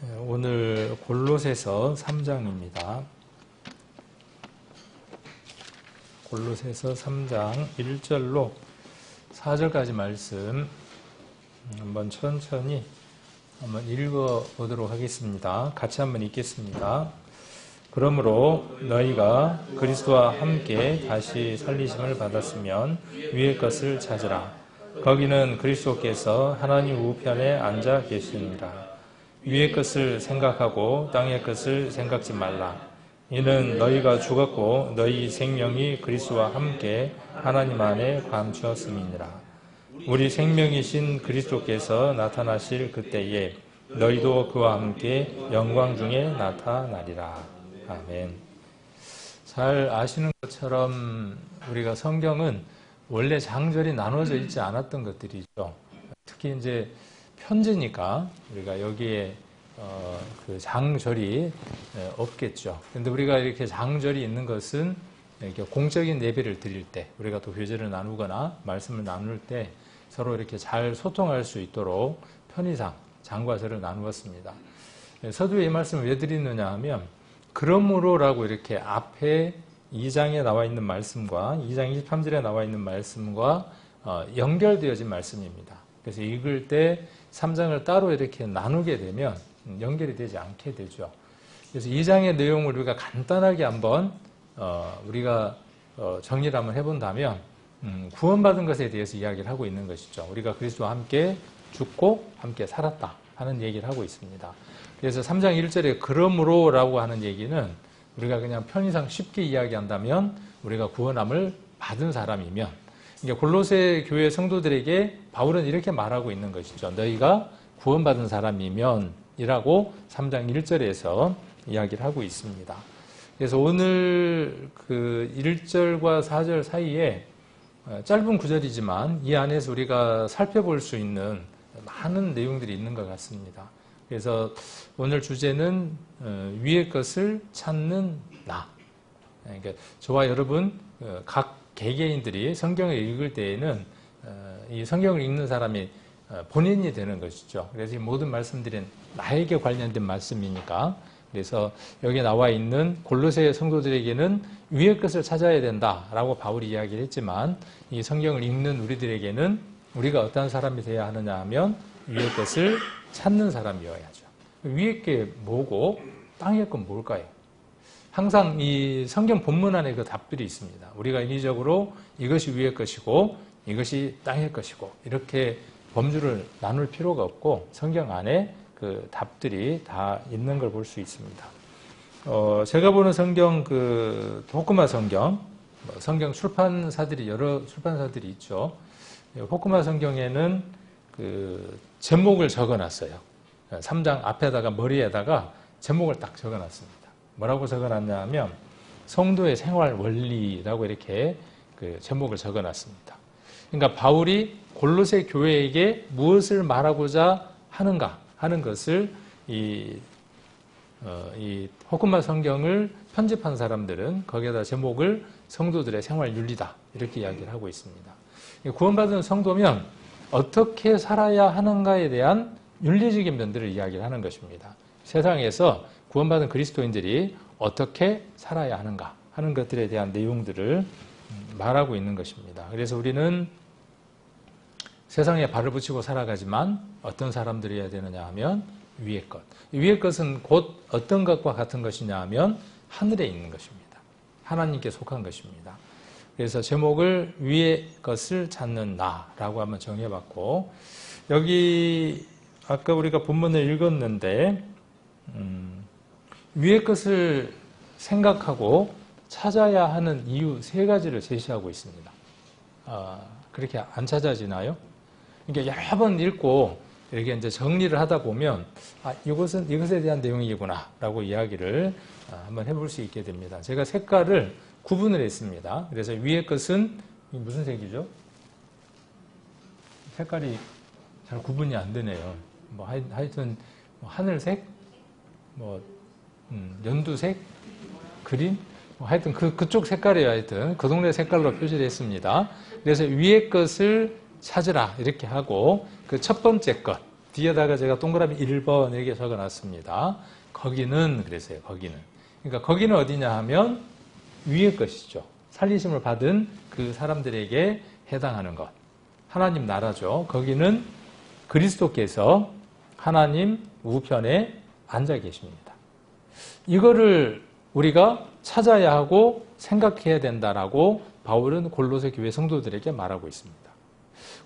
오늘 골로새서 3장입니다. 골로새서 3장 1절로 4절까지 말씀 한번 천천히 한번 읽어보도록 하겠습니다. 같이 한번 읽겠습니다. 그러므로 너희가 그리스도와 함께 다시 살리심을 받았으면 위의 것을 찾으라. 거기는 그리스도께서 하나님 우편에 앉아 계시니라. 위의 것을 생각하고 땅의 것을 생각지 말라. 이는 너희가 죽었고 너희 생명이 그리스도와 함께 하나님 안에 감추었음이니라. 우리 생명이신 그리스도께서 나타나실 그때에 너희도 그와 함께 영광 중에 나타나리라. 아멘. 잘 아시는 것처럼 우리가 성경은 원래 장절이 나눠져 있지 않았던 것들이죠. 특히 이제 편지니까 우리가 여기에 그 장절이 없겠죠. 근데 우리가 이렇게 장절이 있는 것은 이렇게 공적인 예배를 드릴 때, 우리가 또 교제를 나누거나 말씀을 나눌 때 서로 이렇게 잘 소통할 수 있도록 편의상 장과 절을 나누었습니다. 서두에 이 말씀을 왜 드리느냐 하면, 그러므로라고 이렇게 앞에 2장에 나와 있는 말씀과 2장 23절에 나와 있는 말씀과 연결되어진 말씀입니다. 그래서 읽을 때 3장을 따로 이렇게 나누게 되면 연결이 되지 않게 되죠. 그래서 2장의 내용을 우리가 간단하게 한번 우리가 정리를 한번 해본다면 구원받은 것에 대해서 이야기를 하고 있는 것이죠. 우리가 그리스도와 함께 죽고 함께 살았다 하는 얘기를 하고 있습니다. 그래서 3장 1절에 그러므로라고 하는 얘기는 우리가 그냥 편의상 쉽게 이야기한다면 우리가 구원함을 받은 사람이면, 그러니까 골로새 교회 성도들에게 바울은 이렇게 말하고 있는 것이죠. 너희가 구원받은 사람이면 이라고 3장 1절에서 이야기를 하고 있습니다. 그래서 오늘 그 1절과 4절 사이에 짧은 구절이지만 이 안에서 우리가 살펴볼 수 있는 많은 내용들이 있는 것 같습니다. 그래서 오늘 주제는 위의 것을 찾는 나. 그러니까 저와 여러분 각 개개인들이 성경을 읽을 때에는 이 성경을 읽는 사람이 본인이 되는 것이죠. 그래서 이 모든 말씀들은 나에게 관련된 말씀이니까, 그래서 여기 나와 있는 골로새 성도들에게는 위의 것을 찾아야 된다라고 바울이 이야기를 했지만, 이 성경을 읽는 우리들에게는 우리가 어떤 사람이 되어야 하느냐 하면 위의 것을 찾는 사람이어야죠. 위의 게 뭐고 땅의 건 뭘까요? 항상 이 성경 본문 안에 그 답들이 있습니다. 우리가 인위적으로 이것이 위의 것이고 이것이 땅의 것이고 이렇게 범주를 나눌 필요가 없고 성경 안에 그 답들이 다 있는 걸 볼 수 있습니다. 제가 보는 성경, 그 호크마 성경, 성경 출판사들이 여러 출판사들이 있죠. 호크마 성경에는 그 제목을 적어놨어요. 3장 앞에다가 머리에다가 제목을 딱 적어놨습니다. 뭐라고 적어놨냐 하면 성도의 생활 원리라고 이렇게 그 제목을 적어놨습니다. 그러니까 바울이 골로새 교회에게 무엇을 말하고자 하는가 하는 것을 이 호크마 성경을 편집한 사람들은 거기에다 제목을 성도들의 생활 윤리다 이렇게 이야기를 하고 있습니다. 구원받은 성도면 어떻게 살아야 하는가에 대한 윤리적인 면들을 이야기를 하는 것입니다. 세상에서 구원받은 그리스도인들이 어떻게 살아야 하는가 하는 것들에 대한 내용들을 말하고 있는 것입니다. 그래서 우리는 세상에 발을 붙이고 살아가지만 어떤 사람들이어야 되느냐 하면 위의 것. 위의 것은 곧 어떤 것과 같은 것이냐 하면 하늘에 있는 것입니다. 하나님께 속한 것입니다. 그래서 제목을 위의 것을 찾는 나라고 한번 정해봤고, 여기 아까 우리가 본문을 읽었는데 위의 것을 생각하고 찾아야 하는 이유 3가지를 제시하고 있습니다. 그렇게 안 찾아지나요? 그러니까 여러 번 읽고 이렇게 이제 정리를 하다 보면 이것은 이것에 대한 내용이구나 라고 이야기를 한번 해볼 수 있게 됩니다. 제가 색깔을 구분을 했습니다. 그래서 위의 것은 무슨 색이죠? 색깔이 잘 구분이 안 되네요. 뭐 하여튼 하늘색, 뭐 연두색, 그린, 하여튼 그쪽 색깔이에요. 하여튼 그 동네 색깔로 표시를 했습니다. 그래서 위의 것을 찾으라 이렇게 하고 그 첫 번째 것, 뒤에다가 제가 동그라미 1번 이렇게 적어놨습니다. 거기는 그랬어요. 거기는. 그러니까 거기는 어디냐 하면 위의 것이죠. 살리심을 받은 그 사람들에게 해당하는 것. 하나님 나라죠. 거기는 그리스도께서 하나님 우편에 앉아 계십니다. 이거를 우리가 찾아야 하고 생각해야 된다라고 바울은 골로새 교회 성도들에게 말하고 있습니다.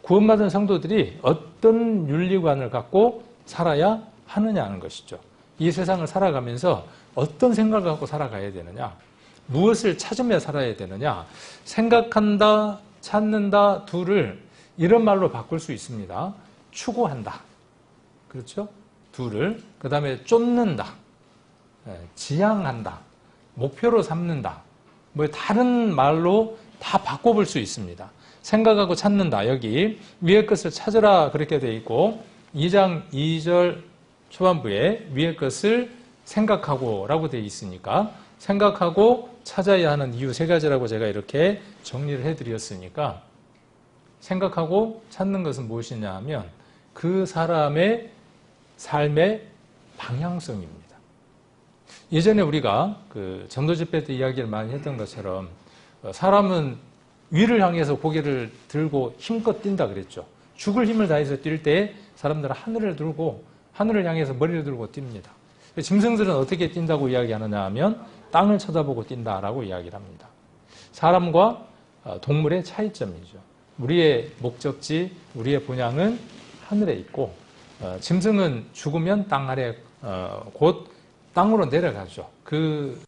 구원받은 성도들이 어떤 윤리관을 갖고 살아야 하느냐 하는 것이죠. 이 세상을 살아가면서 어떤 생각을 갖고 살아가야 되느냐, 무엇을 찾으며 살아야 되느냐, 생각한다, 찾는다, 둘을 이런 말로 바꿀 수 있습니다. 추구한다. 그렇죠? 둘을. 그 다음에 쫓는다. 지향한다. 목표로 삼는다. 뭐 다른 말로 다 바꿔볼 수 있습니다. 생각하고 찾는다. 여기 위의 것을 찾으라 그렇게 되어 있고 2장 2절 초반부에 위의 것을 생각하고 라고 되어 있으니까 생각하고 찾아야 하는 이유 세 가지라고 제가 이렇게 정리를 해드렸으니까 생각하고 찾는 것은 무엇이냐 하면 그 사람의 삶의 방향성입니다. 예전에 우리가 그 전도 집회 때 이야기를 많이 했던 것처럼 사람은 위를 향해서 고개를 들고 힘껏 뛴다 그랬죠. 죽을 힘을 다해서 뛸 때 사람들은 하늘을 향해서 머리를 들고 뜁니다. 짐승들은 어떻게 뛴다고 이야기하느냐 하면 땅을 쳐다보고 뛴다라고 이야기를 합니다. 사람과 동물의 차이점이죠. 우리의 목적지, 우리의 본향은 하늘에 있고 짐승은 죽으면 땅 아래 곧 땅으로 내려가죠. 그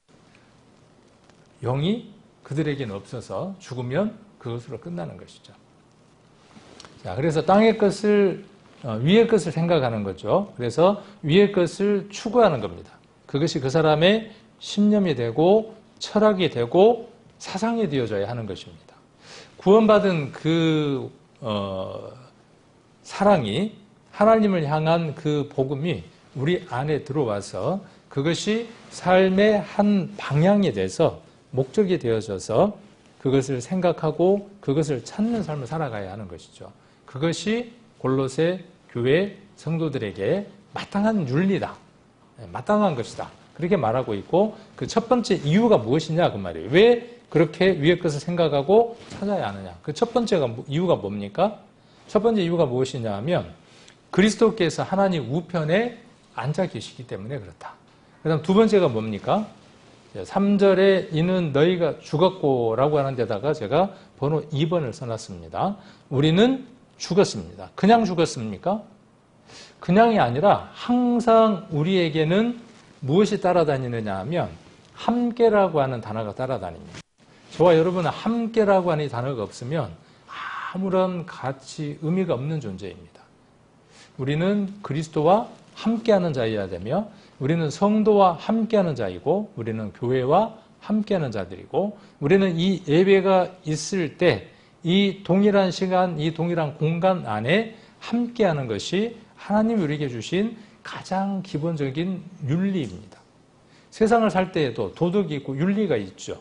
영이 그들에게는 없어서 죽으면 그것으로 끝나는 것이죠. 자, 그래서 땅의 것을 위의 것을 생각하는 거죠. 그래서 위의 것을 추구하는 겁니다. 그것이 그 사람의 신념이 되고 철학이 되고 사상이 되어져야 하는 것입니다. 구원받은 그 사랑이 하나님을 향한 그 복음이 우리 안에 들어와서 그것이 삶의 한 방향이 돼서 목적이 되어져서 그것을 생각하고 그것을 찾는 삶을 살아가야 하는 것이죠. 그것이 골로새 교회 성도들에게 마땅한 윤리다. 마땅한 것이다. 그렇게 말하고 있고 그 첫 번째 이유가 무엇이냐 그 말이에요. 왜 그렇게 위의 것을 생각하고 찾아야 하느냐. 그 첫 번째가 이유가 뭡니까? 첫 번째 이유가 무엇이냐 하면 그리스도께서 하나님 우편에 앉아 계시기 때문에 그렇다. 그 다음 두 번째가 뭡니까? 3절에 이는 너희가 죽었고 라고 하는 데다가 제가 번호 2번을 써놨습니다. 우리는 죽었습니다. 그냥 죽었습니까? 그냥이 아니라 항상 우리에게는 무엇이 따라다니느냐 하면 함께라고 하는 단어가 따라다닙니다. 저와 여러분은 함께라고 하는 이 단어가 없으면 아무런 가치, 의미가 없는 존재입니다. 우리는 그리스도와 함께하는 자여야 되며 우리는 성도와 함께하는 자이고 우리는 교회와 함께하는 자들이고 우리는 이 예배가 있을 때 이 동일한 시간, 이 동일한 공간 안에 함께하는 것이 하나님이 우리에게 주신 가장 기본적인 윤리입니다. 세상을 살 때에도 도덕이 있고 윤리가 있죠.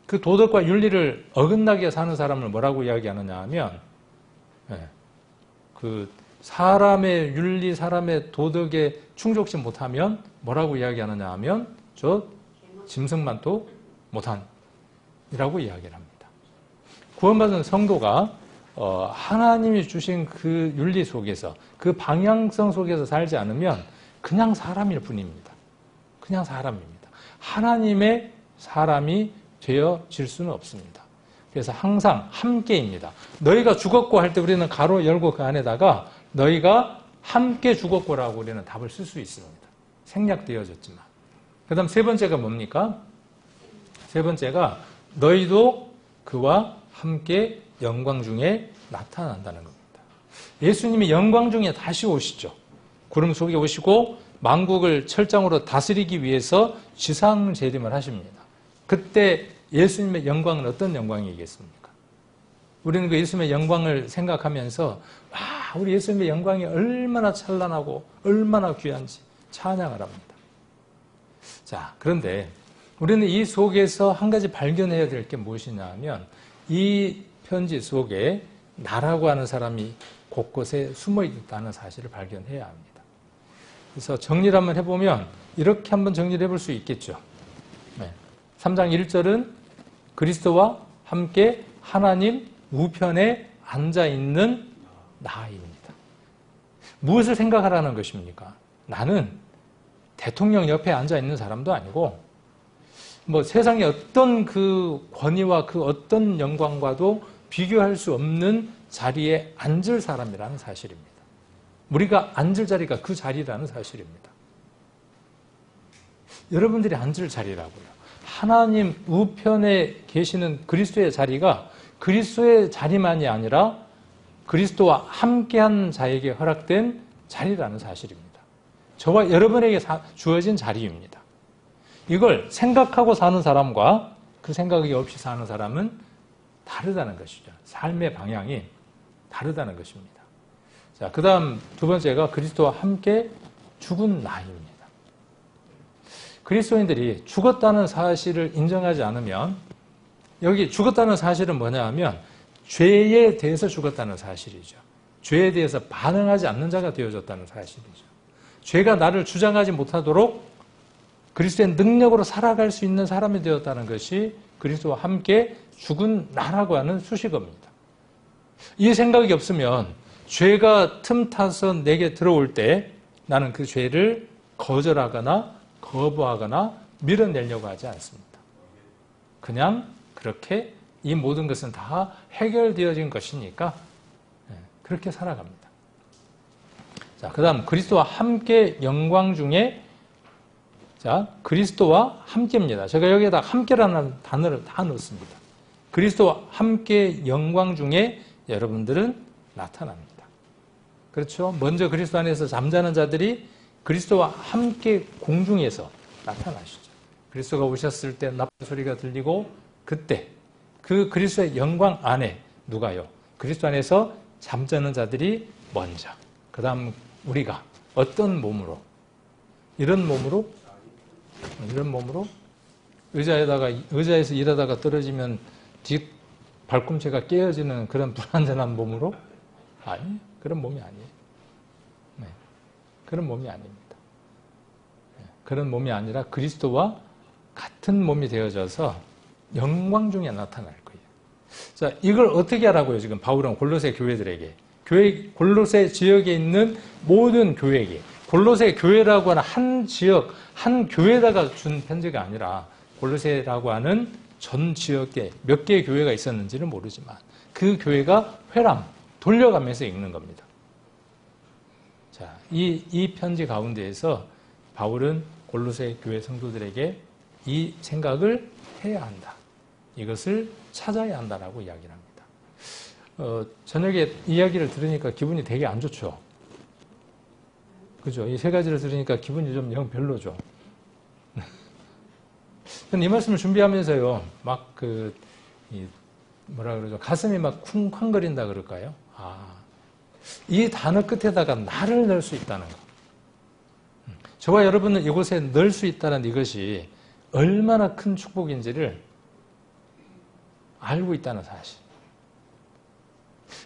그 도덕과 윤리를 어긋나게 사는 사람을 뭐라고 이야기하느냐 하면 그 사람의 윤리, 사람의 도덕에 충족시 못하면 뭐라고 이야기하느냐 하면 저 짐승만도 못한이라고 이야기를 합니다. 구원받은 성도가 하나님이 주신 그 윤리 속에서 그 방향성 속에서 살지 않으면 그냥 사람일 뿐입니다. 그냥 사람입니다. 하나님의 사람이 되어질 수는 없습니다. 그래서 항상 함께입니다. 너희가 죽었고 할 때 우리는 가로 열고 그 안에다가 너희가 함께 죽었고라고 우리는 답을 쓸 수 있습니다. 생략되어졌지만. 그 다음 세 번째가 뭡니까? 세 번째가 너희도 그와 함께 영광 중에 나타난다는 겁니다. 예수님이 영광 중에 다시 오시죠. 구름 속에 오시고 만국을 철장으로 다스리기 위해서 지상 재림을 하십니다. 그때 예수님의 영광은 어떤 영광이겠습니까? 우리는 그 예수님의 영광을 생각하면서 와, 우리 예수님의 영광이 얼마나 찬란하고 얼마나 귀한지 찬양을 합니다. 자, 그런데 우리는 이 속에서 한 가지 발견해야 될 게 무엇이냐 하면 이 편지 속에 나라고 하는 사람이 곳곳에 숨어 있다는 사실을 발견해야 합니다. 그래서 정리를 한번 해보면 이렇게 한번 정리를 해볼 수 있겠죠. 3장 1절은 그리스도와 함께 하나님 우편에 앉아있는 나입니다. 무엇을 생각하라는 것입니까? 나는 대통령 옆에 앉아있는 사람도 아니고 뭐 세상의 어떤 그 권위와 그 어떤 영광과도 비교할 수 없는 자리에 앉을 사람이라는 사실입니다. 우리가 앉을 자리가 그 자리라는 사실입니다. 여러분들이 앉을 자리라고요. 하나님 우편에 계시는 그리스도의 자리가 그리스도의 자리만이 아니라 그리스도와 함께한 자에게 허락된 자리라는 사실입니다. 저와 여러분에게 주어진 자리입니다. 이걸 생각하고 사는 사람과 그 생각이 없이 사는 사람은 다르다는 것이죠. 삶의 방향이 다르다는 것입니다. 자, 그 다음 두 번째가 그리스도와 함께 죽은 나입니다. 그리스도인들이 죽었다는 사실을 인정하지 않으면, 여기 죽었다는 사실은 뭐냐 하면 죄에 대해서 죽었다는 사실이죠. 죄에 대해서 반응하지 않는 자가 되어졌다는 사실이죠. 죄가 나를 주장하지 못하도록 그리스도의 능력으로 살아갈 수 있는 사람이 되었다는 것이 그리스도와 함께 죽은 나라고 하는 수식어입니다. 이 생각이 없으면 죄가 틈타서 내게 들어올 때 나는 그 죄를 거절하거나 거부하거나 밀어내려고 하지 않습니다. 그냥 그렇게 이 모든 것은 다 해결되어진 것이니까 그렇게 살아갑니다. 자, 그 다음 그리스도와 함께 영광 중에, 자, 그리스도와 함께입니다. 제가 여기에다 함께라는 단어를 다 넣었습니다. 그리스도와 함께 영광 중에 여러분들은 나타납니다. 그렇죠? 먼저 그리스도 안에서 잠자는 자들이 그리스도와 함께 공중에서 나타나시죠. 그리스도가 오셨을 때 나팔 소리가 들리고 그때 그 그리스도의 영광 안에 누가요? 그리스도 안에서 잠자는 자들이 먼저, 그 다음 우리가 어떤 몸으로? 이런 몸으로 의자에서 일하다가 떨어지면 뒷 발꿈치가 깨어지는 그런 불안전한 몸으로? 아니, 그런 몸이 아니에요. 네, 그런 몸이 아닙니다. 그런 몸이 아니라 그리스도와 같은 몸이 되어져서 영광 중에 나타날 거예요. 자, 이걸 어떻게 하라고요? 지금 바울은 골로새 교회들에게, 골로새 지역에 있는 모든 교회에게, 골로새 교회라고 하는 한 지역, 한 교회에다가 준 편지가 아니라 골로새라고 하는 전 지역에 몇 개의 교회가 있었는지는 모르지만 그 교회가 회람, 돌려가면서 읽는 겁니다. 자, 이 편지 가운데에서 바울은 골로새 교회 성도들에게 이 생각을 해야 한다. 이것을 찾아야 한다라고 이야기를 합니다. 저녁에 이야기를 들으니까 기분이 되게 안 좋죠. 그죠? 이 세 가지를 들으니까 기분이 좀 영 별로죠. 이 말씀을 준비하면서요, 막 뭐라 그러죠? 가슴이 막 쿵쾅거린다 그럴까요? 이 단어 끝에다가 나를 넣을 수 있다는 거. 저와 여러분은 이곳에 넣을 수 있다는 이것이 얼마나 큰 축복인지를 알고 있다는 사실.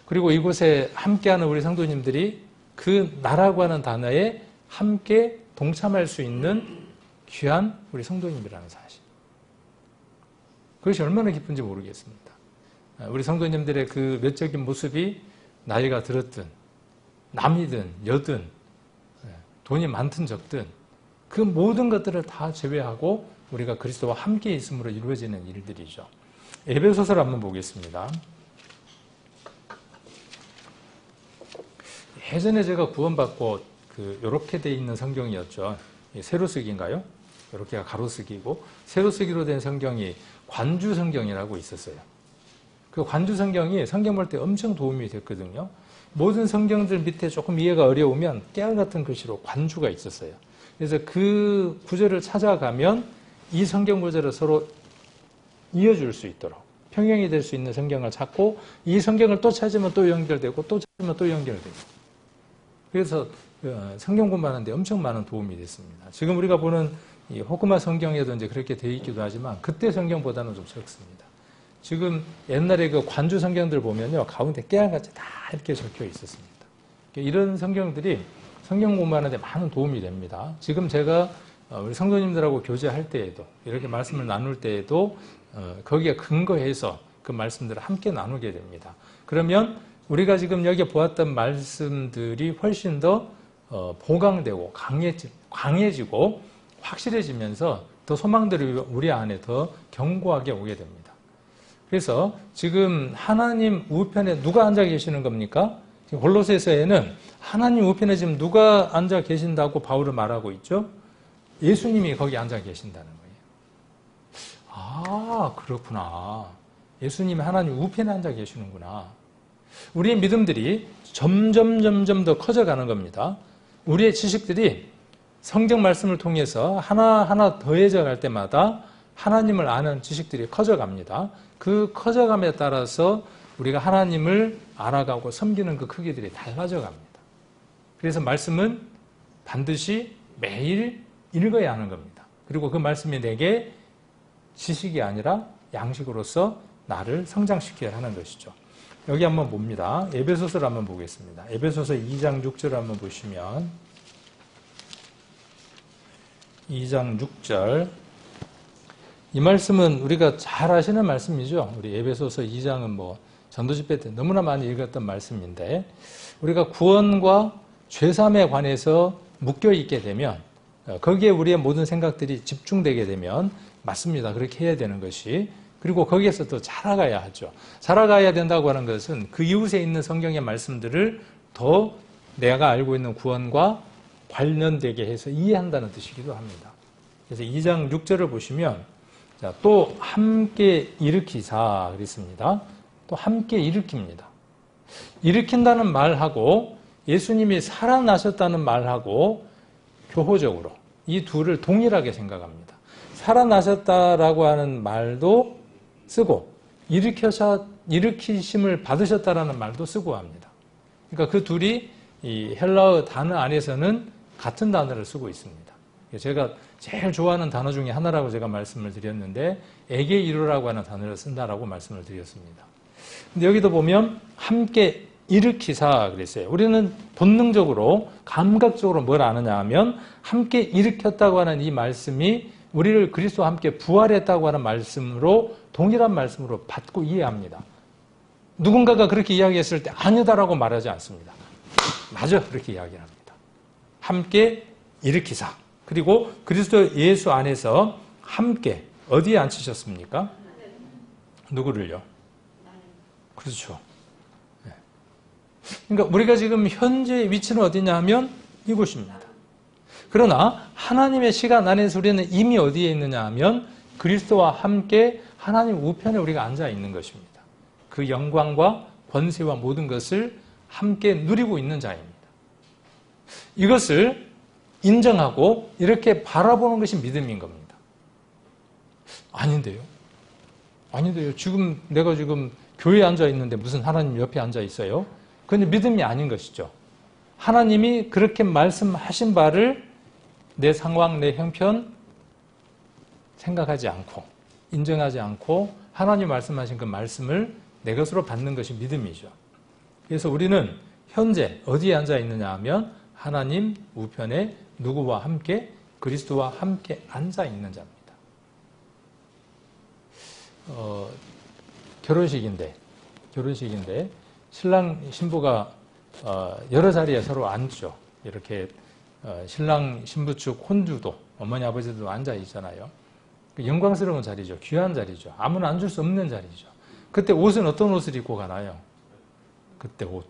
그리고 이곳에 함께하는 우리 성도님들이 그 나라고 하는 단어에 함께 동참할 수 있는 귀한 우리 성도님이라는 사실. 그것이 얼마나 기쁜지 모르겠습니다. 우리 성도님들의 그 외적인 모습이 나이가 들었든 남이든 여든 돈이 많든 적든 그 모든 것들을 다 제외하고 우리가 그리스도와 함께 있음으로 이루어지는 일들이죠. 에베소서를 한번 보겠습니다. 예전에 제가 구원받고 이렇게 돼 있는 성경이었죠. 세로쓰기인가요? 이렇게가 가로쓰기고 세로쓰기로 된 성경이 관주 성경이라고 있었어요. 그 관주 성경이 성경 볼 때 엄청 도움이 됐거든요. 모든 성경들 밑에 조금 이해가 어려우면 깨알 같은 글씨로 관주가 있었어요. 그래서 그 구절을 찾아가면 이 성경 구절을 서로 이어줄 수 있도록 평행이 될 수 있는 성경을 찾고 이 성경을 또 찾으면 또 연결되고 또 찾으면 또 연결되고 그래서 성경 공부하는데 엄청 많은 도움이 됐습니다. 지금 우리가 보는 이 호크마 성경에도 이제 그렇게 되어 있기도 하지만 그때 성경보다는 좀 적습니다. 지금 옛날에 그 관주 성경들 보면요 가운데 깨알같이 다 이렇게 적혀 있었습니다. 이런 성경들이 성경 공부하는 데 많은 도움이 됩니다. 지금 제가 우리 성도님들하고 교제할 때에도 이렇게 말씀을 나눌 때에도 거기에 근거해서 그 말씀들을 함께 나누게 됩니다. 그러면 우리가 지금 여기 보았던 말씀들이 훨씬 더 보강되고 강해지고 확실해지면서 더 소망들이 우리 안에 더 견고하게 오게 됩니다. 그래서 지금 하나님 우편에 누가 앉아 계시는 겁니까? 지금 골로새서에는 하나님 우편에 지금 누가 앉아 계신다고 바울은 말하고 있죠? 예수님이 거기 앉아 계신다는 거예요. 아, 그렇구나. 예수님이 하나님 우편에 앉아 계시는구나. 우리의 믿음들이 점점 더 커져가는 겁니다. 우리의 지식들이 성경 말씀을 통해서 하나하나 더해져 갈 때마다 하나님을 아는 지식들이 커져갑니다. 그 커져감에 따라서 우리가 하나님을 알아가고 섬기는 그 크기들이 달라져 갑니다. 그래서 말씀은 반드시 매일 읽어야 하는 겁니다. 그리고 그 말씀이 내게 지식이 아니라 양식으로서 나를 성장시켜야 하는 것이죠. 여기 한번 봅니다. 에베소서를 한번 보겠습니다. 에베소서 2장 6절 한번 보시면 2장 6절 이 말씀은 우리가 잘 아시는 말씀이죠. 우리 에베소서 2장은 뭐 전도집회 때 너무나 많이 읽었던 말씀인데 우리가 구원과 죄사함에 관해서 묶여있게 되면 거기에 우리의 모든 생각들이 집중되게 되면 맞습니다. 그렇게 해야 되는 것이. 그리고 거기에서 또 자라가야 하죠. 자라가야 된다고 하는 것은 그 이웃에 있는 성경의 말씀들을 더 내가 알고 있는 구원과 관련되게 해서 이해한다는 뜻이기도 합니다. 그래서 2장 6절을 보시면 자, 또 함께 일으키사 그랬습니다. 또 함께 일으킵니다. 일으킨다는 말하고 예수님이 살아나셨다는 말하고 교호적으로 이 둘을 동일하게 생각합니다. 살아나셨다라고 하는 말도 쓰고 일으키심을 받으셨다라는 말도 쓰고 합니다. 그러니까 그 둘이 이 헬라어 단어 안에서는 같은 단어를 쓰고 있습니다. 제가 제일 좋아하는 단어 중에 하나라고 제가 말씀을 드렸는데 에게 이루라고 하는 단어를 쓴다라고 말씀을 드렸습니다. 근데 여기도 보면 함께 일으키사 그랬어요. 우리는 본능적으로 감각적으로 뭘 아느냐 하면 함께 일으켰다고 하는 이 말씀이 우리를 그리스도와 함께 부활했다고 하는 말씀으로 동일한 말씀으로 받고 이해합니다. 누군가가 그렇게 이야기했을 때 아니다라고 말하지 않습니다. 맞아 그렇게 이야기합니다. 함께 일으키사. 그리고 그리스도 예수 안에서 함께 어디에 앉히셨습니까? 누구를요? 그렇죠. 그러니까 우리가 지금 현재 위치는 어디냐 하면 이곳입니다. 그러나 하나님의 시간 안에서 우리는 이미 어디에 있느냐 하면 그리스도와 함께 하나님 우편에 우리가 앉아 있는 것입니다. 그 영광과 권세와 모든 것을 함께 누리고 있는 자입니다. 이것을 인정하고 이렇게 바라보는 것이 믿음인 겁니다. 아닌데요. 지금 내가 지금 교회에 앉아 있는데 무슨 하나님 옆에 앉아 있어요? 그건 믿음이 아닌 것이죠. 하나님이 그렇게 말씀하신 바를 내 상황, 내 형편 생각하지 않고 인정하지 않고 하나님 말씀하신 그 말씀을 내 것으로 받는 것이 믿음이죠. 그래서 우리는 현재 어디에 앉아 있느냐 하면 하나님 우편에 누구와 함께 그리스도와 함께 앉아 있는 자입니다. 결혼식인데 신랑 신부가 여러 자리에 서로 앉죠. 이렇게 신랑 신부 측 혼주도 어머니 아버지도 앉아 있잖아요. 영광스러운 자리죠. 귀한 자리죠. 아무나 앉을 수 없는 자리죠. 그때 옷은 어떤 옷을 입고 가나요? 그때 옷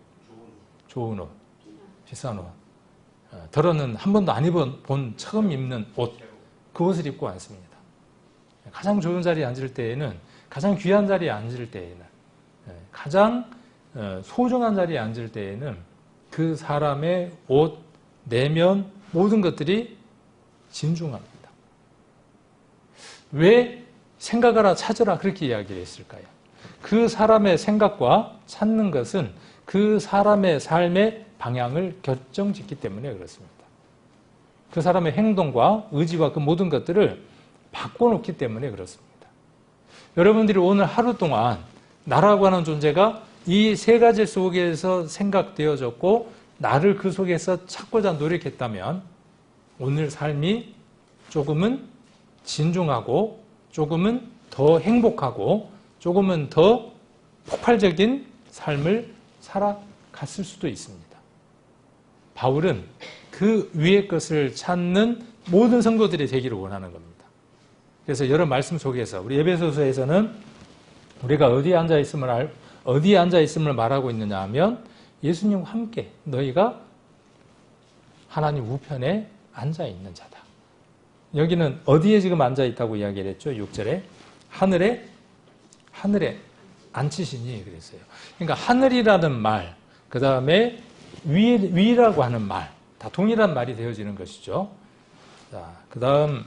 좋은 옷, 비싼 옷. 더러는 한 번도 안 입어본 처음 입는 옷, 그 옷을 입고 앉습니다. 가장 좋은 자리에 앉을 때에는, 가장 귀한 자리에 앉을 때에는, 가장 소중한 자리에 앉을 때에는 그 사람의 옷, 내면, 모든 것들이 진중합니다. 왜 생각하라 찾으라 그렇게 이야기를 했을까요? 그 사람의 생각과 찾는 것은 그 사람의 삶의 방향을 결정짓기 때문에 그렇습니다. 그 사람의 행동과 의지와 그 모든 것들을 바꿔놓기 때문에 그렇습니다. 여러분들이 오늘 하루 동안 나라고 하는 존재가 이 세 가지 속에서 생각되어졌고 나를 그 속에서 찾고자 노력했다면 오늘 삶이 조금은 진중하고 조금은 더 행복하고 조금은 더 폭발적인 삶을 살아갔을 수도 있습니다. 바울은 그 위의 것을 찾는 모든 성도들이 되기를 원하는 겁니다. 그래서 여러 말씀 속에서 우리 에베소서에서는 우리가 어디에 앉아 있음을 말하고 있느냐 하면 예수님과 함께 너희가 하나님 우편에 앉아 있는 자다. 여기는 어디에 지금 앉아 있다고 이야기를 했죠? 6절에 하늘에 앉히시니 그랬어요. 그러니까 하늘이라는 말, 그 다음에 위라고 하는 말, 다 동일한 말이 되어지는 것이죠. 자, 그 다음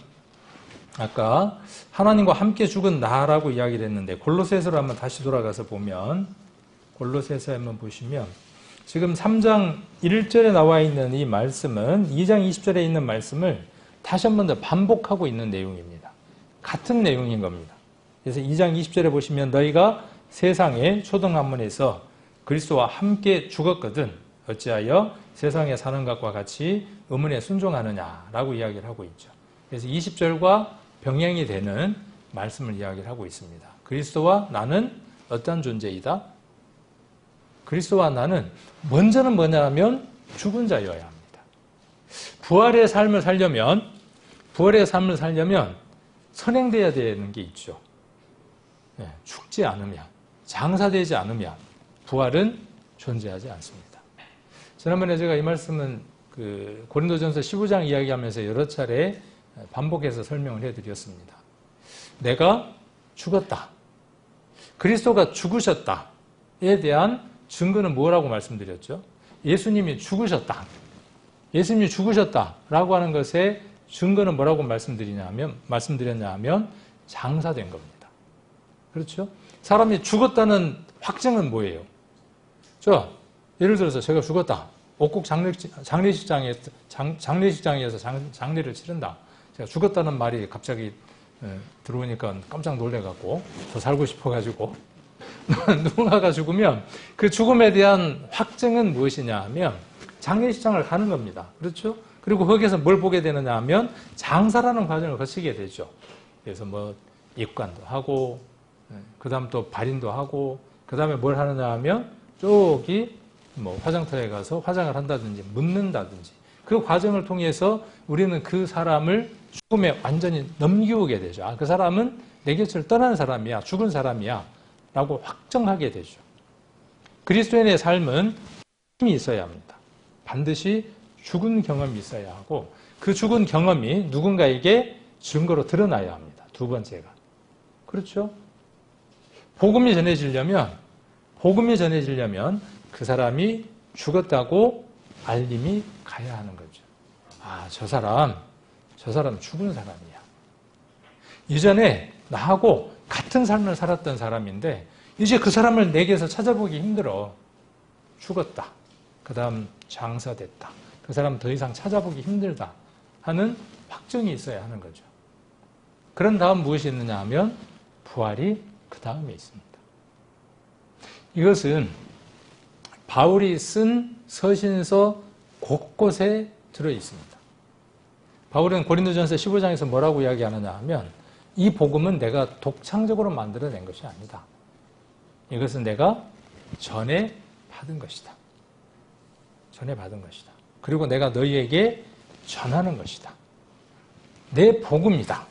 아까 하나님과 함께 죽은 나라고 이야기를 했는데 골로새서로 한번 다시 돌아가서 보면 골로새서 한번 보시면 지금 3장 1절에 나와 있는 이 말씀은 2장 20절에 있는 말씀을 다시 한 번 더 반복하고 있는 내용입니다. 같은 내용인 겁니다. 그래서 2장 20절에 보시면 너희가 세상의 초등학문에서 그리스도와 함께 죽었거든 어찌하여 세상에 사는 것과 같이 의문에 순종하느냐라고 이야기를 하고 있죠. 그래서 20절과 병행이 되는 말씀을 이야기를 하고 있습니다. 그리스도와 나는 어떤 존재이다? 그리스도와 나는 먼저는 뭐냐면 죽은 자여야 합니다. 부활의 삶을 살려면 선행되어야 되는 게 있죠. 죽지 않으면, 장사되지 않으면 부활은 존재하지 않습니다. 지난번에 제가 이 말씀은 고린도전서 15장 이야기하면서 여러 차례 반복해서 설명을 해드렸습니다. 내가 죽었다. 그리스도가 죽으셨다에 대한 증거는 뭐라고 말씀드렸죠? 예수님이 죽으셨다. 예수님이 죽으셨다라고 하는 것의 증거는 뭐라고 말씀드렸냐 하면 장사된 겁니다. 그렇죠? 사람이 죽었다는 확증은 뭐예요? 예를 들어서 제가 죽었다. 옥국 장례식장에서 장례를 치른다. 제가 죽었다는 말이 갑자기 들어오니까 깜짝 놀래갖고 더 살고 싶어가지고 누군가가 죽으면 그 죽음에 대한 확증은 무엇이냐 하면 장례식장을 가는 겁니다. 그렇죠? 그리고 거기에서 뭘 보게 되느냐 하면 장사라는 과정을 거치게 되죠. 그래서 입관도 하고 그 다음 또 발인도 하고 그 다음에 뭘 하느냐 하면 저기 화장터에 가서 화장을 한다든지 묻는다든지 그 과정을 통해서 우리는 그 사람을 죽음에 완전히 넘기게 되죠. 그 사람은 내 곁을 떠난 사람이야. 죽은 사람이야. 라고 확정하게 되죠. 그리스도인의 삶은 힘이 있어야 합니다. 반드시 죽은 경험이 있어야 하고 그 죽은 경험이 누군가에게 증거로 드러나야 합니다. 두 번째가. 그렇죠? 복음이 전해지려면 그 사람이 죽었다고 알림이 가야 하는 거죠. 저 사람 죽은 사람이야. 이전에 나하고 같은 삶을 살았던 사람인데 이제 그 사람을 내게서 찾아보기 힘들어. 죽었다. 그 다음 장사됐다. 그 사람 더 이상 찾아보기 힘들다 하는 확정이 있어야 하는 거죠. 그런 다음 무엇이 있느냐 하면 부활이 그 다음에 있습니다. 이것은 바울이 쓴 서신서 곳곳에 들어있습니다. 바울은 고린도전서 15장에서 뭐라고 이야기하느냐 하면 이 복음은 내가 독창적으로 만들어낸 것이 아니다. 이것은 내가 전에 받은 것이다. 그리고 내가 너희에게 전하는 것이다. 내 복음이다.